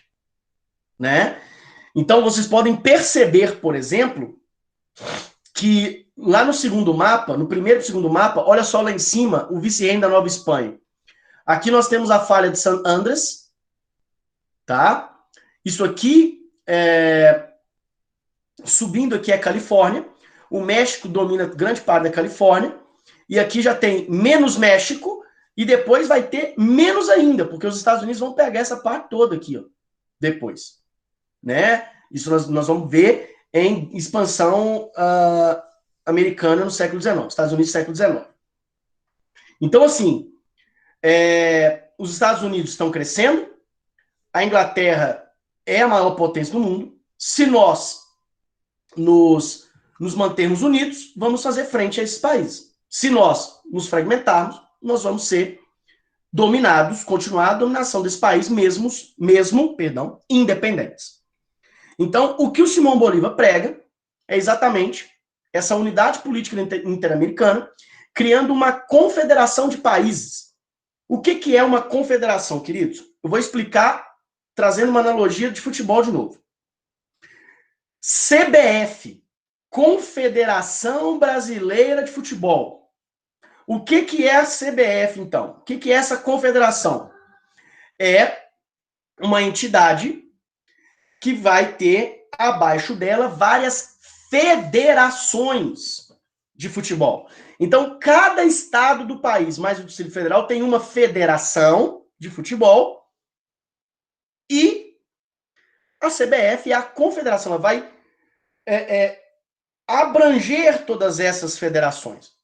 né? Então, vocês podem perceber, por exemplo, que lá no segundo mapa, no primeiro e segundo mapa, olha só lá em cima, o vice-reino da Nova Espanha. Aqui nós temos a falha de San Andrés, tá? Isso aqui, subindo aqui é a Califórnia. O México domina grande parte da Califórnia. E aqui já tem menos México e depois vai ter menos ainda, porque os Estados Unidos vão pegar essa parte toda aqui, ó, depois, né? Isso nós vamos ver em expansão americana no século XIX, Estados Unidos no século XIX. Então, assim, os Estados Unidos estão crescendo, a Inglaterra é a maior potência do mundo. Se nós nos mantermos unidos, vamos fazer frente a esses países. Se nós nos fragmentarmos, nós vamos ser dominados, continuar a dominação desse país, mesmo independentes. Então, o que o Simão Bolívar prega é exatamente essa unidade política interamericana, criando uma confederação de países. O que é uma confederação, queridos? Eu vou explicar trazendo uma analogia de futebol de novo. CBF, Confederação Brasileira de Futebol. O que é a CBF, então? O que é essa confederação? É uma entidade que vai ter abaixo dela várias federações de futebol. Então, cada estado do país, mais o Distrito Federal, tem uma federação de futebol e a CBF é a confederação. Ela vai abranger todas essas federações.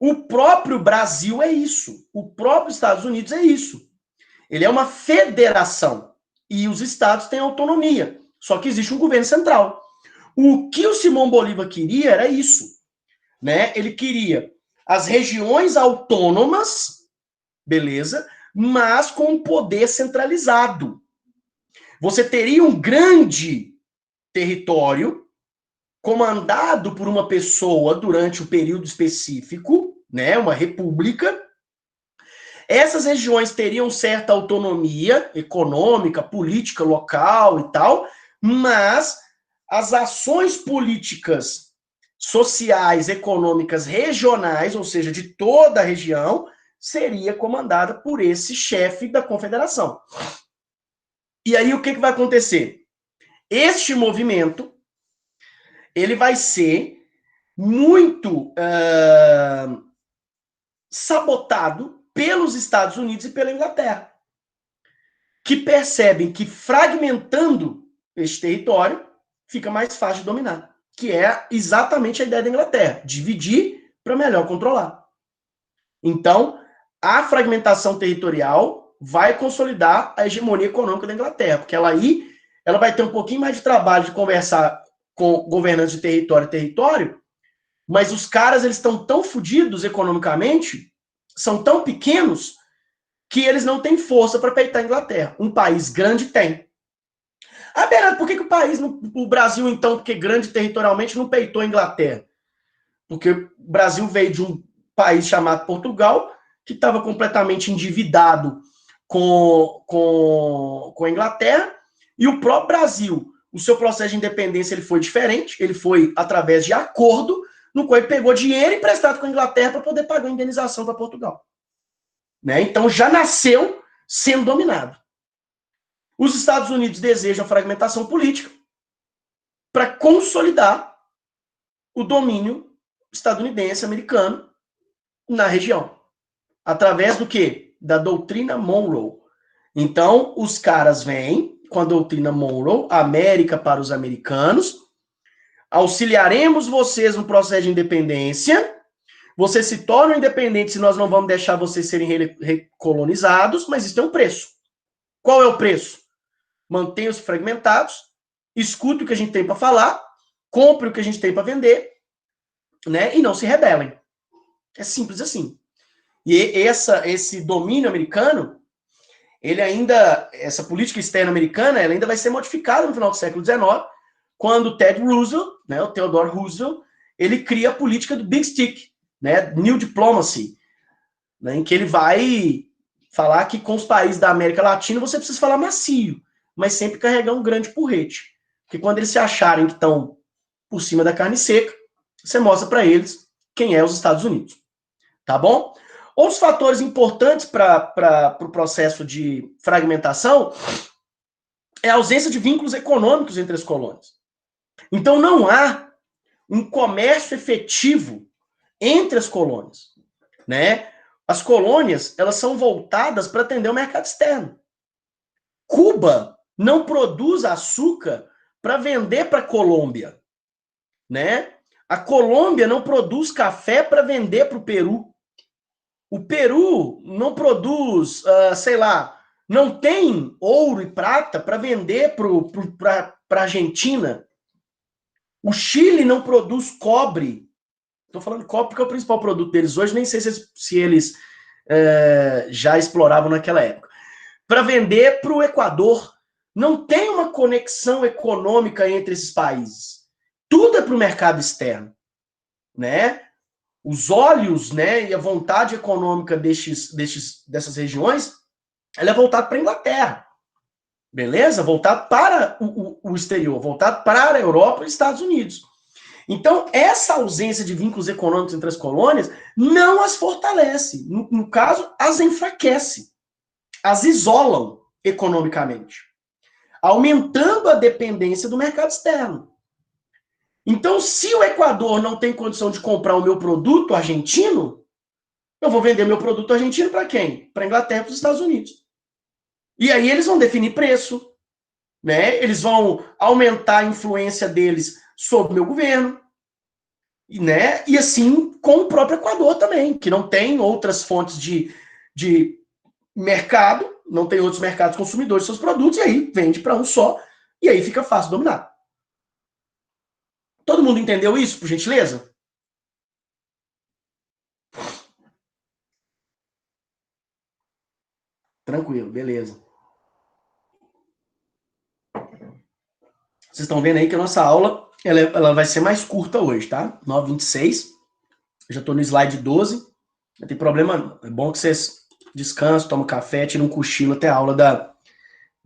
O próprio Brasil é isso. O próprio Estados Unidos é isso. Ele é uma federação. E os estados têm autonomia. Só que existe um governo central. O que o Simão Bolívar queria era isso, né? Ele queria as regiões autônomas, beleza, mas com um poder centralizado. Você teria um grande território comandado por uma pessoa durante um período específico, né, uma república. Essas regiões teriam certa autonomia econômica, política local e tal, mas as ações políticas, sociais, econômicas regionais, ou seja, de toda a região, seria comandada por esse chefe da confederação. E aí o que vai acontecer? Este movimento ele vai ser muito sabotado pelos Estados Unidos e pela Inglaterra, que percebem que fragmentando este território fica mais fácil de dominar, que é exatamente a ideia da Inglaterra, dividir para melhor controlar. Então, a fragmentação territorial vai consolidar a hegemonia econômica da Inglaterra, porque ela vai ter um pouquinho mais de trabalho de conversar com governantes de território, mas os caras eles estão tão fodidos economicamente, são tão pequenos, que eles não têm força para peitar a Inglaterra. Um país grande tem. Ah, Bernardo, por que o Brasil, então, porque grande territorialmente, não peitou a Inglaterra? Porque o Brasil veio de um país chamado Portugal, que estava completamente endividado com a Inglaterra, e o próprio Brasil, o seu processo de independência ele foi diferente, ele foi através de acordo, no qual ele pegou dinheiro emprestado com a Inglaterra para poder pagar a indenização para Portugal. Né? Então já nasceu sendo dominado. Os Estados Unidos desejam a fragmentação política para consolidar o domínio estadunidense, americano, na região. Através do quê? Da doutrina Monroe. Então, os caras vêm com a doutrina Monroe, América para os americanos, auxiliaremos vocês no processo de independência, vocês se tornam independentes e nós não vamos deixar vocês serem recolonizados, mas isso tem um preço. Qual é o preço? Mantenham-se fragmentados, escute o que a gente tem para falar, compre o que a gente tem para vender, né? E não se rebelem. É simples assim. E esse domínio americano, essa política externa americana, ela ainda vai ser modificada no final do século XIX quando Ted Roosevelt, né, o Theodore Roosevelt, ele cria a política do Big Stick, né, New Diplomacy, né, em que ele vai falar que com os países da América Latina você precisa falar macio, mas sempre carregar um grande porrete. Porque quando eles se acharem que estão por cima da carne seca, você mostra para eles quem é os Estados Unidos. Tá bom? Outros fatores importantes para o processo de fragmentação é a ausência de vínculos econômicos entre as colônias. Então não há um comércio efetivo entre as colônias, né? As colônias, elas são voltadas para atender o mercado externo. Cuba não produz açúcar para vender para a Colômbia, né? A Colômbia não produz café para vender para o Peru. O Peru não produz, sei lá, não tem ouro e prata para vender para a Argentina. O Chile não produz cobre. Estou falando cobre porque é o principal produto deles hoje, nem sei se eles já exploravam naquela época. Para vender para o Equador. Não tem uma conexão econômica entre esses países. Tudo é para o mercado externo, né? Os olhos, né, e a vontade econômica dessas regiões, ela é voltada para a Inglaterra, beleza? Voltado para o exterior, voltado para a Europa e os Estados Unidos. Então, essa ausência de vínculos econômicos entre as colônias não as fortalece. No caso, as enfraquece. As isolam economicamente, aumentando a dependência do mercado externo. Então, se o Equador não tem condição de comprar o meu produto argentino, eu vou vender meu produto argentino para quem? Para a Inglaterra e para os Estados Unidos. E aí eles vão definir preço, né? Eles vão aumentar a influência deles sobre o meu governo, né? E assim com o próprio Equador também, que não tem outras fontes de mercado, não tem outros mercados consumidores de seus produtos, e aí vende para um só, e aí fica fácil dominar. Todo mundo entendeu isso, por gentileza? Tranquilo, beleza. Vocês estão vendo aí que a nossa aula ela vai ser mais curta hoje, tá? 9h26. Eu já estou no slide 12. Não tem problema não. É bom que vocês descansem, tomam café, tiram um cochilo até a aula da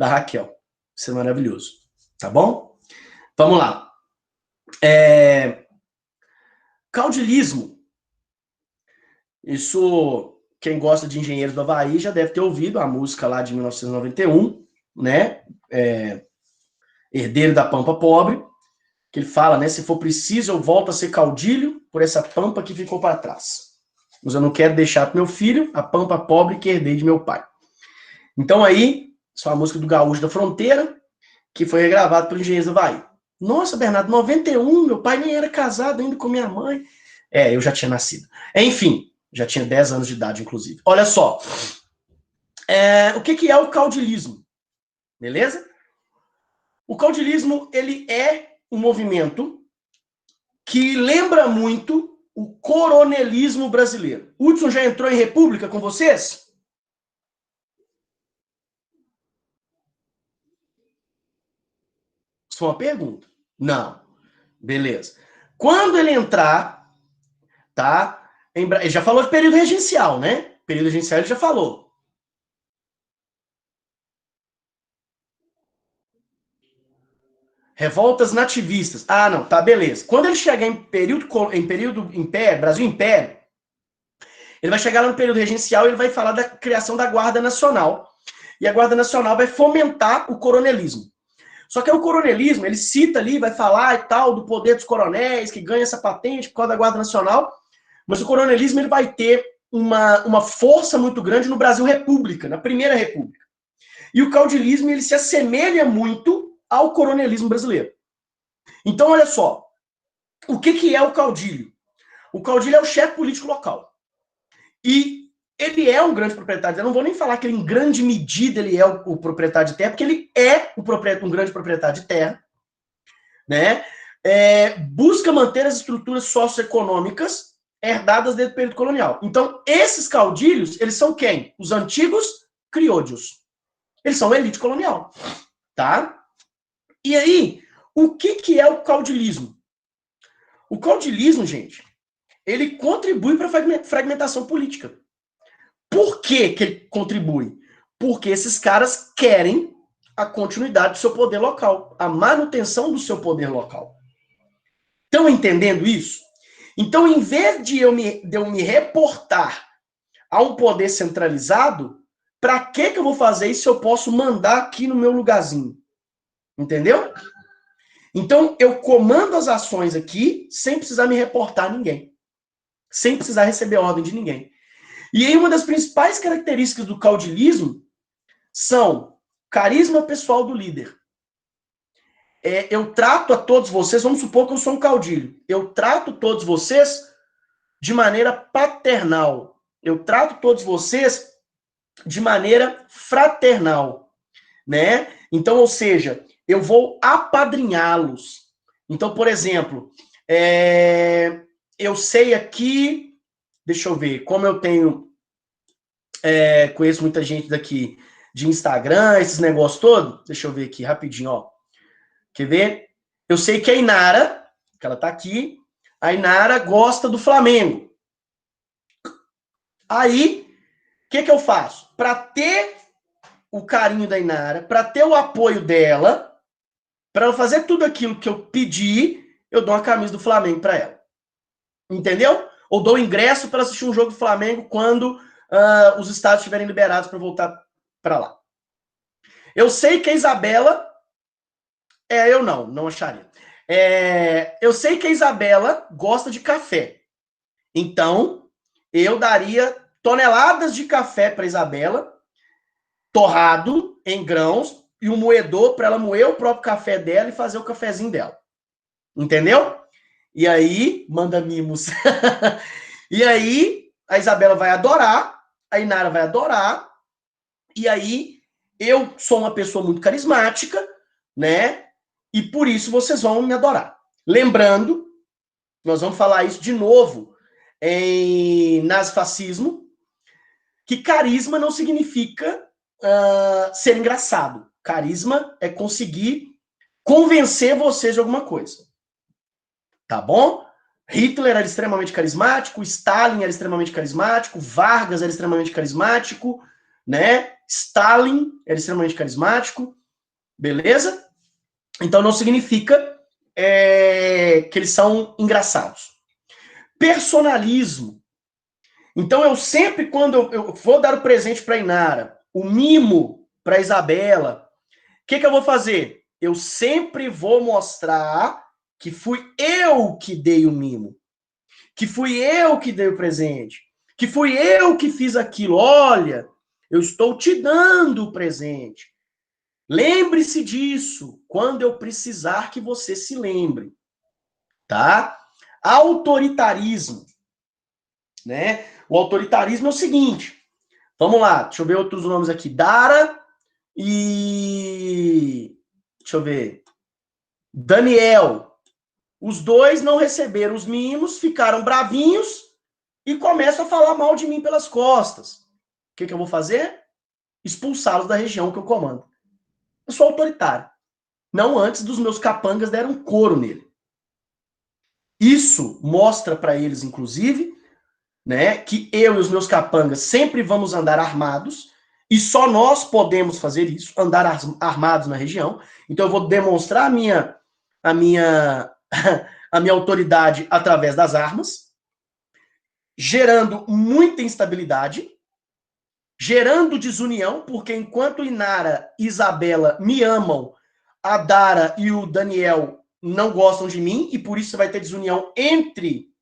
Raquel. Isso é maravilhoso. Tá bom? Vamos lá. Caudilismo. Isso, quem gosta de Engenheiros do Havaí já deve ter ouvido a música lá de 1991, né? Herdeiro da Pampa Pobre, que ele fala, né? Se for preciso, eu volto a ser caudilho por essa pampa que ficou para trás. Mas eu não quero deixar para meu filho a pampa pobre que herdei de meu pai. Então aí, isso é uma música do Gaúcho da Fronteira, que foi regravado pelo Engenheiros do Havaí. Nossa, Bernardo, 91, meu pai nem era casado ainda com minha mãe. Eu já tinha nascido. Enfim, já tinha 10 anos de idade, inclusive. Olha só. O que é o caudilismo? Beleza? O caudilismo, ele é um movimento que lembra muito o coronelismo brasileiro. O Hudson já entrou em república com vocês? Isso foi uma pergunta. Não. Beleza. Quando ele entrar, tá? Ele já falou de período regencial, né? Período regencial ele já falou. Revoltas nativistas. Ah, não, tá, beleza. Quando ele chegar em período império, Brasil Império, ele vai chegar lá no período regencial e ele vai falar da criação da Guarda Nacional. E a Guarda Nacional vai fomentar o coronelismo. Só que o coronelismo, ele cita ali, vai falar e tal, do poder dos coronéis, que ganha essa patente por causa da Guarda Nacional, mas o coronelismo ele vai ter uma força muito grande no Brasil República, na Primeira República. E o caudilismo, ele se assemelha muito ao coronelismo brasileiro. Então, olha só, o que é o caudilho? O caudilho é o chefe político local. E ele é um grande proprietário. Eu não vou nem falar que ele, em grande medida, ele é o proprietário de terra, porque ele é um grande proprietário de terra, né? Busca manter as estruturas socioeconômicas herdadas desde o período colonial. Então, esses caudilhos, eles são quem? Os antigos criollos. Eles são a elite colonial, tá? E aí, O que é o caudilismo? O caudilismo, gente, ele contribui para a fragmentação política. Por que ele contribui? Porque esses caras querem a continuidade do seu poder local, a manutenção do seu poder local. Estão entendendo isso? Então, em vez de eu me reportar a um poder centralizado, para que eu vou fazer isso se eu posso mandar aqui no meu lugarzinho? Entendeu? Então, eu comando as ações aqui sem precisar me reportar a ninguém. Sem precisar receber ordem de ninguém. E aí, uma das principais características do caudilismo são carisma pessoal do líder. Eu trato a todos vocês, vamos supor que eu sou um caudilho. Eu trato todos vocês de maneira paternal. Eu trato todos vocês de maneira fraternal, né? Então, ou seja, eu vou apadrinhá-los. Então, por exemplo, eu sei aqui, deixa eu ver, como eu tenho, conheço muita gente daqui de Instagram, esses negócios todos, deixa eu ver aqui rapidinho, ó. Quer ver? Eu sei que a Inara, que ela tá aqui, a Inara gosta do Flamengo. Aí, o que eu faço? Para ter o carinho da Inara, para ter o apoio dela, para ela fazer tudo aquilo que eu pedi, eu dou uma camisa do Flamengo para ela. Entendeu? Ou dou ingresso para assistir um jogo do Flamengo quando os estádios estiverem liberados para voltar para lá. Eu sei que a Isabela... eu não acharia. Eu sei que a Isabela gosta de café. Então, eu daria toneladas de café para Isabela, torrado em grãos, e um moedor para ela moer o próprio café dela e fazer o cafezinho dela. Entendeu? E aí, manda mimos. E aí, a Isabela vai adorar, a Inara vai adorar, e aí, eu sou uma pessoa muito carismática, né? E por isso vocês vão me adorar. Lembrando, nós vamos falar isso de novo em nazifascismo, que carisma não significa ser engraçado. Carisma é conseguir convencer vocês de alguma coisa. Tá bom? Hitler era extremamente carismático, Stalin era extremamente carismático, Vargas era extremamente carismático, né? Stalin era extremamente carismático, beleza? Então não significa que eles são engraçados. Personalismo. Então eu sempre, quando eu vou dar o presente para Inara, o mimo para Isabela, o que eu vou fazer? Eu sempre vou mostrar que fui eu que dei o mimo, que fui eu que dei o presente, que fui eu que fiz aquilo. Olha, eu estou te dando o presente. Lembre-se disso quando eu precisar que você se lembre, tá? Autoritarismo, né? O autoritarismo é o seguinte, vamos lá, deixa eu ver outros nomes aqui, Dara e... deixa eu ver, Daniel. Os dois não receberam os mimos, ficaram bravinhos e começam a falar mal de mim pelas costas. O que eu vou fazer? Expulsá-los da região que eu comando. Eu sou autoritário. Não antes dos meus capangas deram couro nele. Isso mostra para eles, inclusive, né, que eu e os meus capangas sempre vamos andar armados e só nós podemos fazer isso, andar armados na região. Então eu vou demonstrar a minha autoridade através das armas, gerando muita instabilidade, gerando desunião, porque enquanto Inara e Isabela me amam, a Dara e o Daniel não gostam de mim, e por isso vai ter desunião entre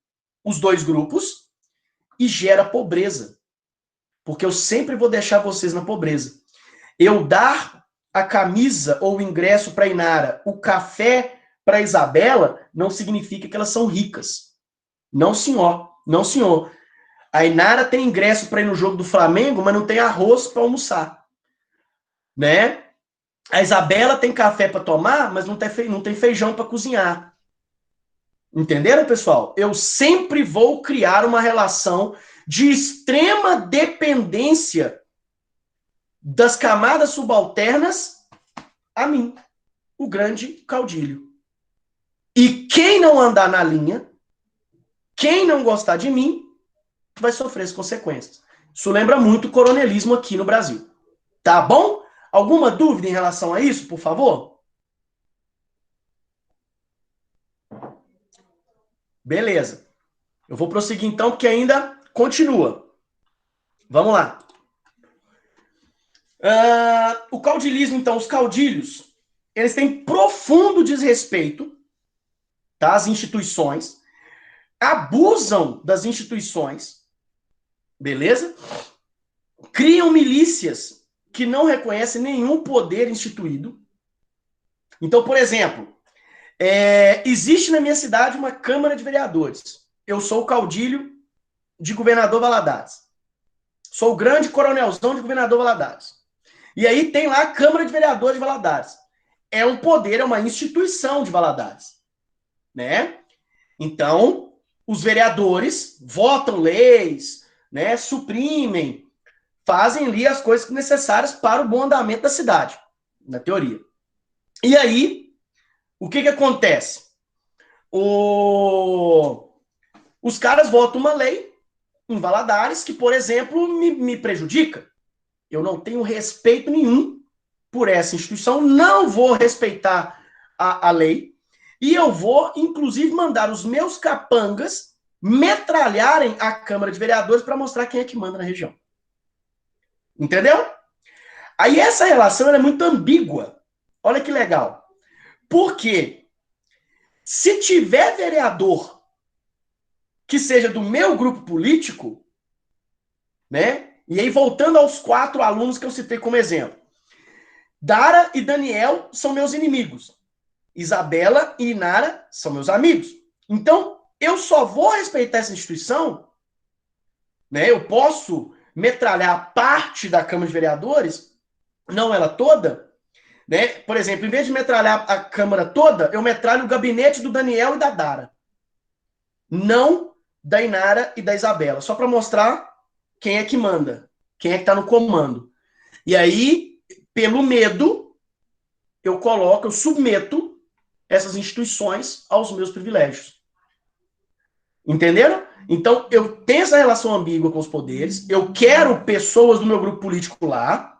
os dois grupos, e gera pobreza. Porque eu sempre vou deixar vocês na pobreza. Eu dar a camisa ou o ingresso para Inara, o café para Isabela, não significa que elas são ricas. Não, senhor. Não, senhor. A Inara tem ingresso para ir no jogo do Flamengo, mas não tem arroz para almoçar. Né? A Isabela tem café para tomar, mas não tem feijão para cozinhar. Entenderam, pessoal? Eu sempre vou criar uma relação de extrema dependência das camadas subalternas a mim, o grande caudilho. E quem não andar na linha, quem não gostar de mim, vai sofrer as consequências. Isso lembra muito o coronelismo aqui no Brasil. Tá bom? Alguma dúvida em relação a isso, por favor? Beleza. Eu vou prosseguir então, porque ainda continua. Vamos lá. O caudilismo, então, os caudilhos, eles têm profundo desrespeito, tá, às instituições, abusam das instituições, beleza? Criam milícias que não reconhecem nenhum poder instituído. Então, por exemplo, existe na minha cidade uma Câmara de Vereadores. Eu sou o caudilho de Governador Valadares. Sou o grande coronelzão de Governador Valadares. E aí tem lá a Câmara de Vereadores de Valadares. É um poder, é uma instituição de Valadares, né? Então, os vereadores votam leis, né, suprimem, fazem ali as coisas necessárias para o bom andamento da cidade, na teoria. E aí, o que acontece? Os caras votam uma lei em Valadares que, por exemplo, me prejudica. Eu não tenho respeito nenhum por essa instituição, não vou respeitar a lei, e eu vou, inclusive, mandar os meus capangas metralharem a Câmara de Vereadores para mostrar quem é que manda na região. Entendeu? Aí essa relação é muito ambígua. Olha que legal. Porque se tiver vereador que seja do meu grupo político, né? E aí, voltando aos 4 alunos que eu citei como exemplo. Dara e Daniel são meus inimigos. Isabela e Inara são meus amigos. Então, eu só vou respeitar essa instituição, né? Eu posso metralhar parte da Câmara de Vereadores, não ela toda, né? Por exemplo, em vez de metralhar a Câmara toda, eu metralho o gabinete do Daniel e da Dara. Não da Inara e da Isabela. Só para mostrar quem é que manda, quem é que está no comando. E aí, pelo medo, eu submeto essas instituições aos meus privilégios. Entenderam? Então, eu tenho essa relação ambígua com os poderes, eu quero pessoas do meu grupo político lá,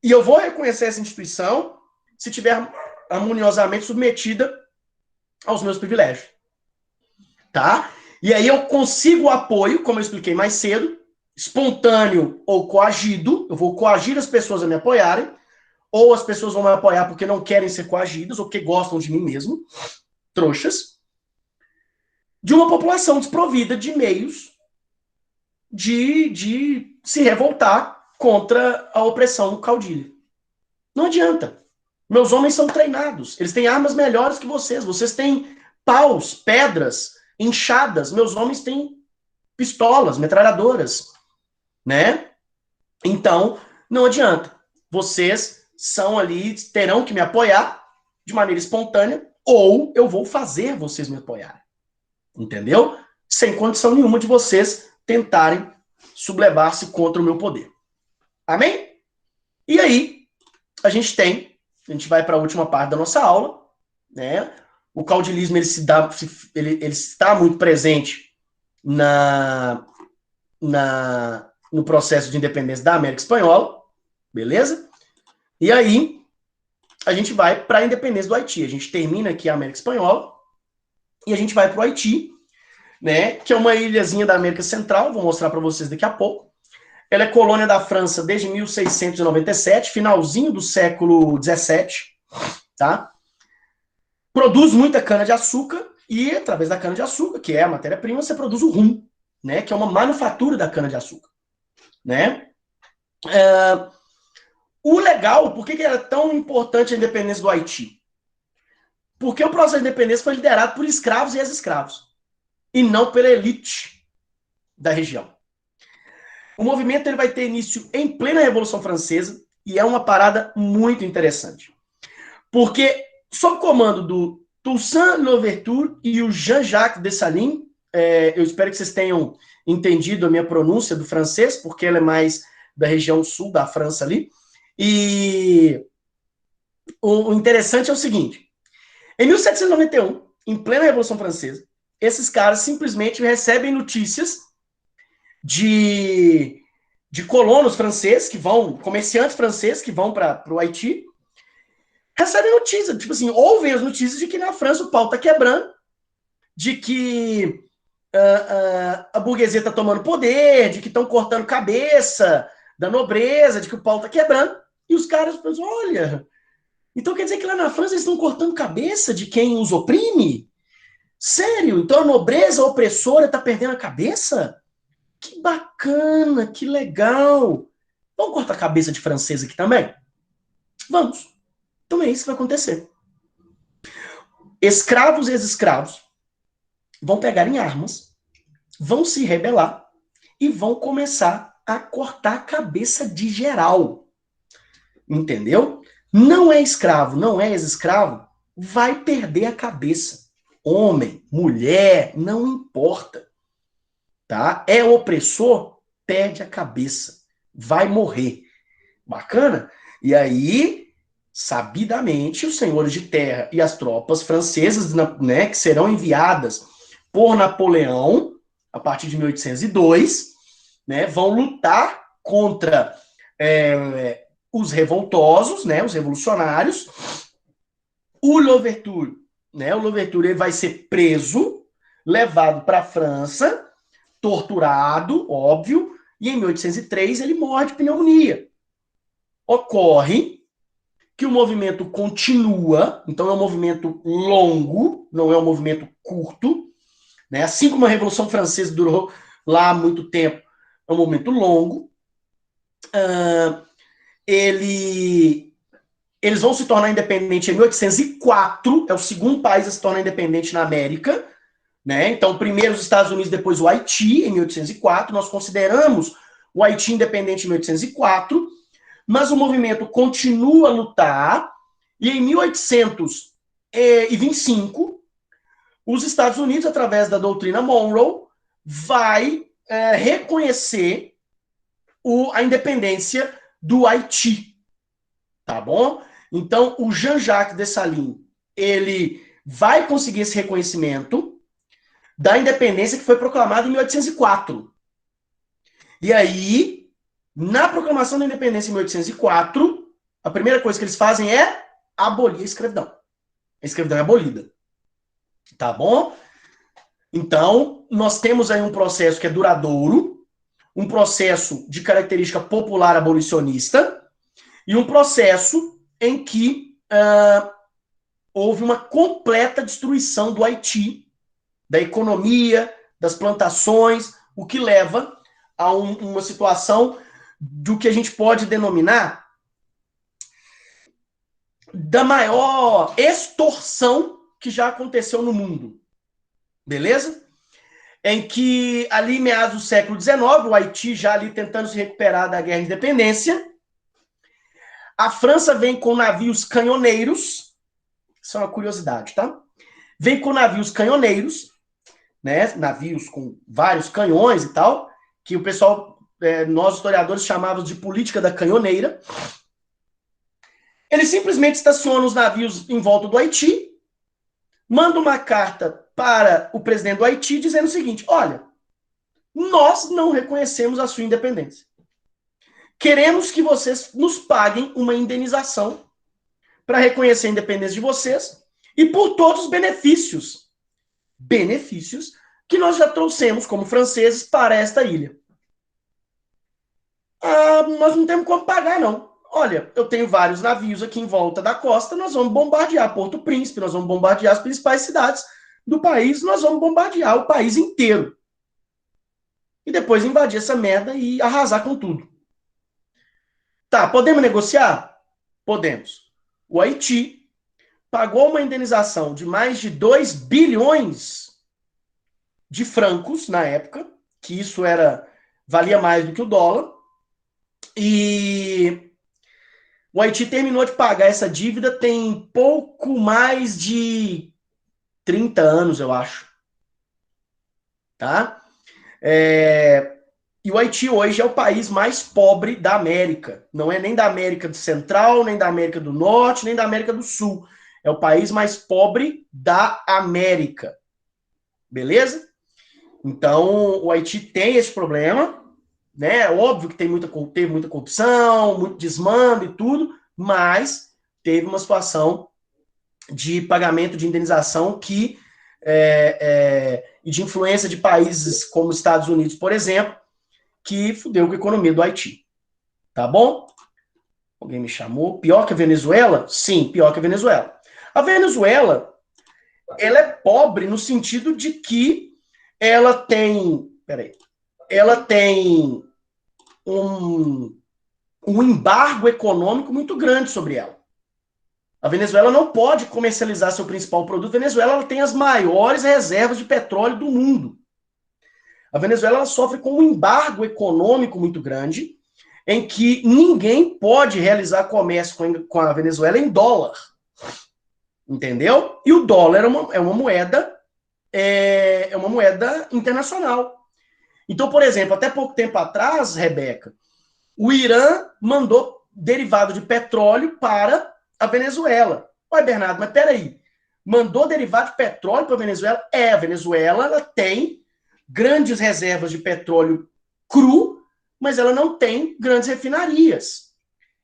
e eu vou reconhecer essa instituição se tiver harmoniosamente submetida aos meus privilégios. Tá? E aí eu consigo o apoio, como eu expliquei mais cedo, espontâneo ou coagido, eu vou coagir as pessoas a me apoiarem, ou as pessoas vão me apoiar porque não querem ser coagidas, ou porque gostam de mim mesmo, trouxas, de uma população desprovida de meios de se revoltar contra a opressão do caudilho. Não adianta. Meus homens são treinados, eles têm armas melhores que vocês têm paus, pedras, enxadas, meus homens têm pistolas, metralhadoras, né? Então, não adianta. Vocês são ali, terão que me apoiar de maneira espontânea, ou eu vou fazer vocês me apoiarem. Entendeu? Sem condição nenhuma de vocês tentarem sublevar-se contra o meu poder. Amém? E aí, a gente vai para a última parte da nossa aula, né? O caudilismo ele está muito presente no processo de independência da América Espanhola, beleza? E aí, a gente vai para a independência do Haiti. A gente termina aqui a América Espanhola e a gente vai para o Haiti, né? Que é uma ilhazinha da América Central, vou mostrar para vocês daqui a pouco. Ela é colônia da França desde 1697, finalzinho do século XVII, tá? Produz muita cana-de-açúcar e, através da cana-de-açúcar, que é a matéria-prima, você produz o rum, né? Que é uma manufatura da cana-de-açúcar, né? O legal, por que era tão importante a independência do Haiti? Porque o processo de independência foi liderado por escravos e ex-escravos, e não pela elite da região. O movimento ele vai ter início em plena Revolução Francesa, e é uma parada muito interessante. Porque, sob o comando do Toussaint Louverture e o Jean-Jacques Dessalines, eu espero que vocês tenham entendido a minha pronúncia do francês, porque ela é mais da região sul da França ali. E o interessante é o seguinte: em 1791, em plena Revolução Francesa, esses caras simplesmente recebem notícias de colonos franceses que vão, comerciantes franceses que vão para o Haiti, recebem notícias, tipo assim, ouvem as notícias de que na França o pau tá quebrando, de que a burguesia está tomando poder, de que estão cortando cabeça da nobreza, de que o pau está quebrando, e os caras pensam, olha, então quer dizer que lá na França eles estão cortando cabeça de quem os oprime? Sério? Então a nobreza opressora está perdendo a cabeça? Que bacana, que legal. Vamos cortar a cabeça de francês aqui também? Vamos. Então é isso que vai acontecer. Escravos e ex-escravos vão pegar em armas, vão se rebelar e vão começar a cortar a cabeça de geral. Entendeu? Não é escravo, não é ex-escravo, vai perder a cabeça. Homem, mulher, não importa. Tá? É opressor, perde a cabeça. Vai morrer. Bacana? E aí, sabidamente, os senhores de terra e as tropas francesas, né, que serão enviadas por Napoleão, a partir de 1802, né, vão lutar contra os revoltosos, né, os revolucionários. O Louverture, né, ele vai ser preso, levado para a França, torturado, óbvio, e em 1803 ele morre de pneumonia. Ocorre que o movimento continua, então é um movimento longo, não é um movimento curto, né? Assim como a Revolução Francesa durou lá muito tempo, é um movimento longo. Eles vão se tornar independentes em 1804, é o segundo país a se tornar independente na América, né? Então, primeiro os Estados Unidos, depois o Haiti, em 1804. Nós consideramos o Haiti independente em 1804, mas o movimento continua a lutar, e em 1825, os Estados Unidos, através da doutrina Monroe, vai reconhecer a independência do Haiti, tá bom? Então, o Jean-Jacques Dessalines, ele vai conseguir esse reconhecimento da independência que foi proclamada em 1804. E aí, na proclamação da independência em 1804, a primeira coisa que eles fazem é abolir a escravidão. A escravidão é abolida. Tá bom? Então, nós temos aí um processo que é duradouro, um processo de característica popular abolicionista e um processo em que houve uma completa destruição do Haiti, da economia, das plantações, o que leva a uma situação do que a gente pode denominar da maior extorsão que já aconteceu no mundo. Beleza? Em que, ali em meados do século XIX, o Haiti já ali tentando se recuperar da guerra de independência, a França vem com navios canhoneiros, isso é uma curiosidade, tá? Vem com navios canhoneiros, né? Navios com vários canhões e tal, que o pessoal, nós historiadores chamávamos de política da canhoneira. Eles simplesmente estacionam os navios em volta do Haiti, mandam uma carta para o presidente do Haiti dizendo o seguinte: olha, nós não reconhecemos a sua independência. Queremos que vocês nos paguem uma indenização para reconhecer a independência de vocês e por todos os benefícios que nós já trouxemos como franceses para esta ilha. Nós não temos como pagar, não. Olha, eu tenho vários navios aqui em volta da costa, nós vamos bombardear Porto Príncipe, nós vamos bombardear as principais cidades do país, nós vamos bombardear o país inteiro. E depois invadir essa merda e arrasar com tudo. Tá, podemos negociar? Podemos. O Haiti pagou uma indenização de mais de 2 bilhões de francos na época, que isso valia mais do que o dólar, e o Haiti terminou de pagar essa dívida tem pouco mais de 30 anos, eu acho. Tá? E o Haiti hoje é o país mais pobre da América. Não é nem da América Central, nem da América do Norte, nem da América do Sul. é o país mais pobre da América. Beleza? Então, o Haiti tem esse problema, né? Óbvio que teve muita corrupção, muito desmando e tudo, mas teve uma situação de pagamento de indenização que e de influência de países como Estados Unidos, por exemplo, que fudeu com a economia do Haiti. Tá bom? Alguém me chamou. Pior que a Venezuela? Sim, pior que a Venezuela. A Venezuela, ela é pobre no sentido de que ela tem... Peraí. Ela tem um embargo econômico muito grande sobre ela. A Venezuela não pode comercializar seu principal produto. A Venezuela ela tem as maiores reservas de petróleo do mundo. A Venezuela ela sofre com um embargo econômico muito grande, em que ninguém pode realizar comércio com a Venezuela em dólar. Entendeu? E o dólar é uma moeda internacional. Então, por exemplo, até pouco tempo atrás, Rebeca, o Irã mandou derivado de petróleo para a Venezuela. Ué, Bernardo, mas peraí. Mandou derivado de petróleo para a Venezuela? A Venezuela ela tem grandes reservas de petróleo cru, mas ela não tem grandes refinarias.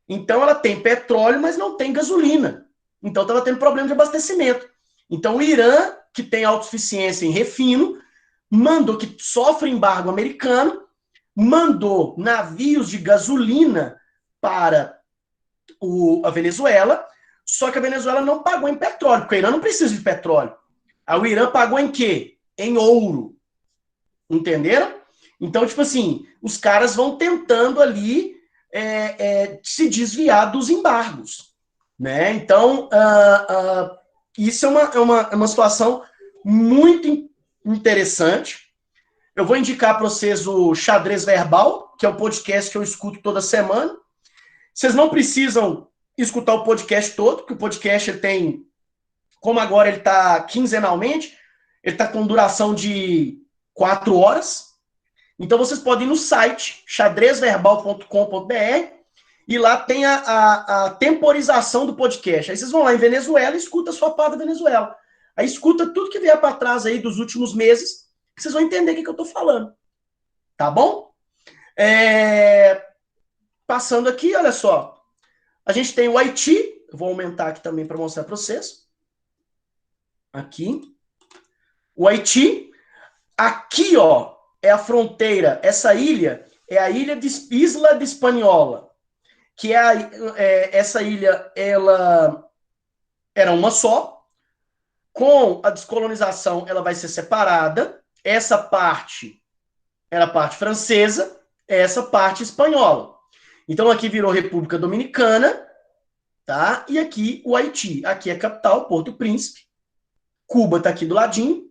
Então, ela tem petróleo, mas não tem gasolina. Então, estava tendo problema de abastecimento. Então, o Irã, que tem autossuficiência em refino, que sofre embargo americano, mandou navios de gasolina para a Venezuela, só que a Venezuela não pagou em petróleo, porque o Irã não precisa de petróleo. Aí o Irã pagou em quê? Em ouro. Entenderam? Então, tipo assim, os caras vão tentando ali se desviar dos embargos. Né? Então, isso é uma situação muito interessante. Eu vou indicar para vocês o Xadrez Verbal, que é o podcast que eu escuto toda semana. Vocês não precisam escutar o podcast todo, porque o podcast ele tem, como agora ele está quinzenalmente, ele está com duração de 4 horas. Então vocês podem ir no site xadrezverbal.com.br e lá tem a temporização do podcast. Aí vocês vão lá em Venezuela e escuta a sua parte da Venezuela. Aí escuta tudo que vier para trás aí dos últimos meses, que vocês vão entender o que eu estou falando. Tá bom? Passando aqui, olha só. A gente tem o Haiti. Eu vou aumentar aqui também para mostrar para vocês. Aqui. O Haiti. Aqui, ó, é a fronteira. Essa ilha é a ilha de Isla de Hispaniola. Que essa ilha, ela era uma só. Com a descolonização, ela vai ser separada. Essa parte era a parte francesa, essa parte espanhola. Então, aqui virou República Dominicana, tá? E aqui o Haiti. Aqui é a capital, Porto Príncipe. Cuba está aqui do ladinho,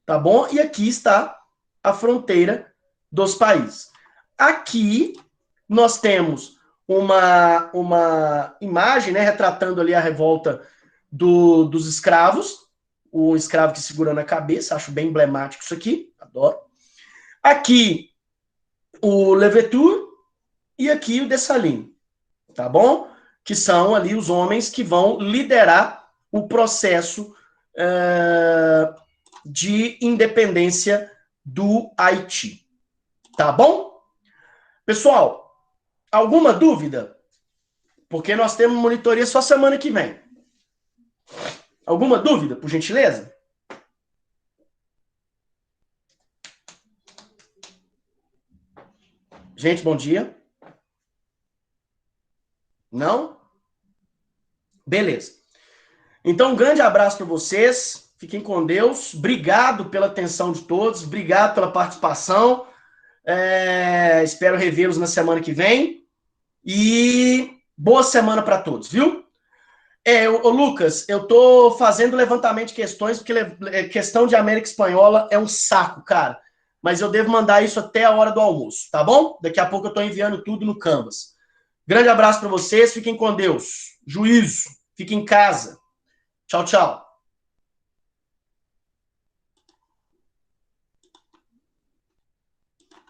tá bom? E aqui está a fronteira dos países. Aqui nós temos uma imagem, né, retratando ali a revolta dos escravos. O escravo que segurando a cabeça, acho bem emblemático isso aqui, adoro. Aqui o Louverture e aqui o Dessalines, tá bom? Que são ali os homens que vão liderar o processo de independência do Haiti, tá bom? Pessoal, alguma dúvida? Porque nós temos monitoria só semana que vem. Alguma dúvida, por gentileza? Gente, bom dia. Não? Beleza. Então, um grande abraço para vocês. Fiquem com Deus. Obrigado pela atenção de todos. Obrigado pela participação. Espero revê-los na semana que vem. E boa semana para todos, viu? Lucas, eu tô fazendo levantamento de questões, porque questão de América Espanhola é um saco, cara. Mas eu devo mandar isso até a hora do almoço, tá bom? Daqui a pouco eu tô enviando tudo no Canvas. Grande abraço para vocês, fiquem com Deus. Juízo, fiquem em casa. Tchau, tchau.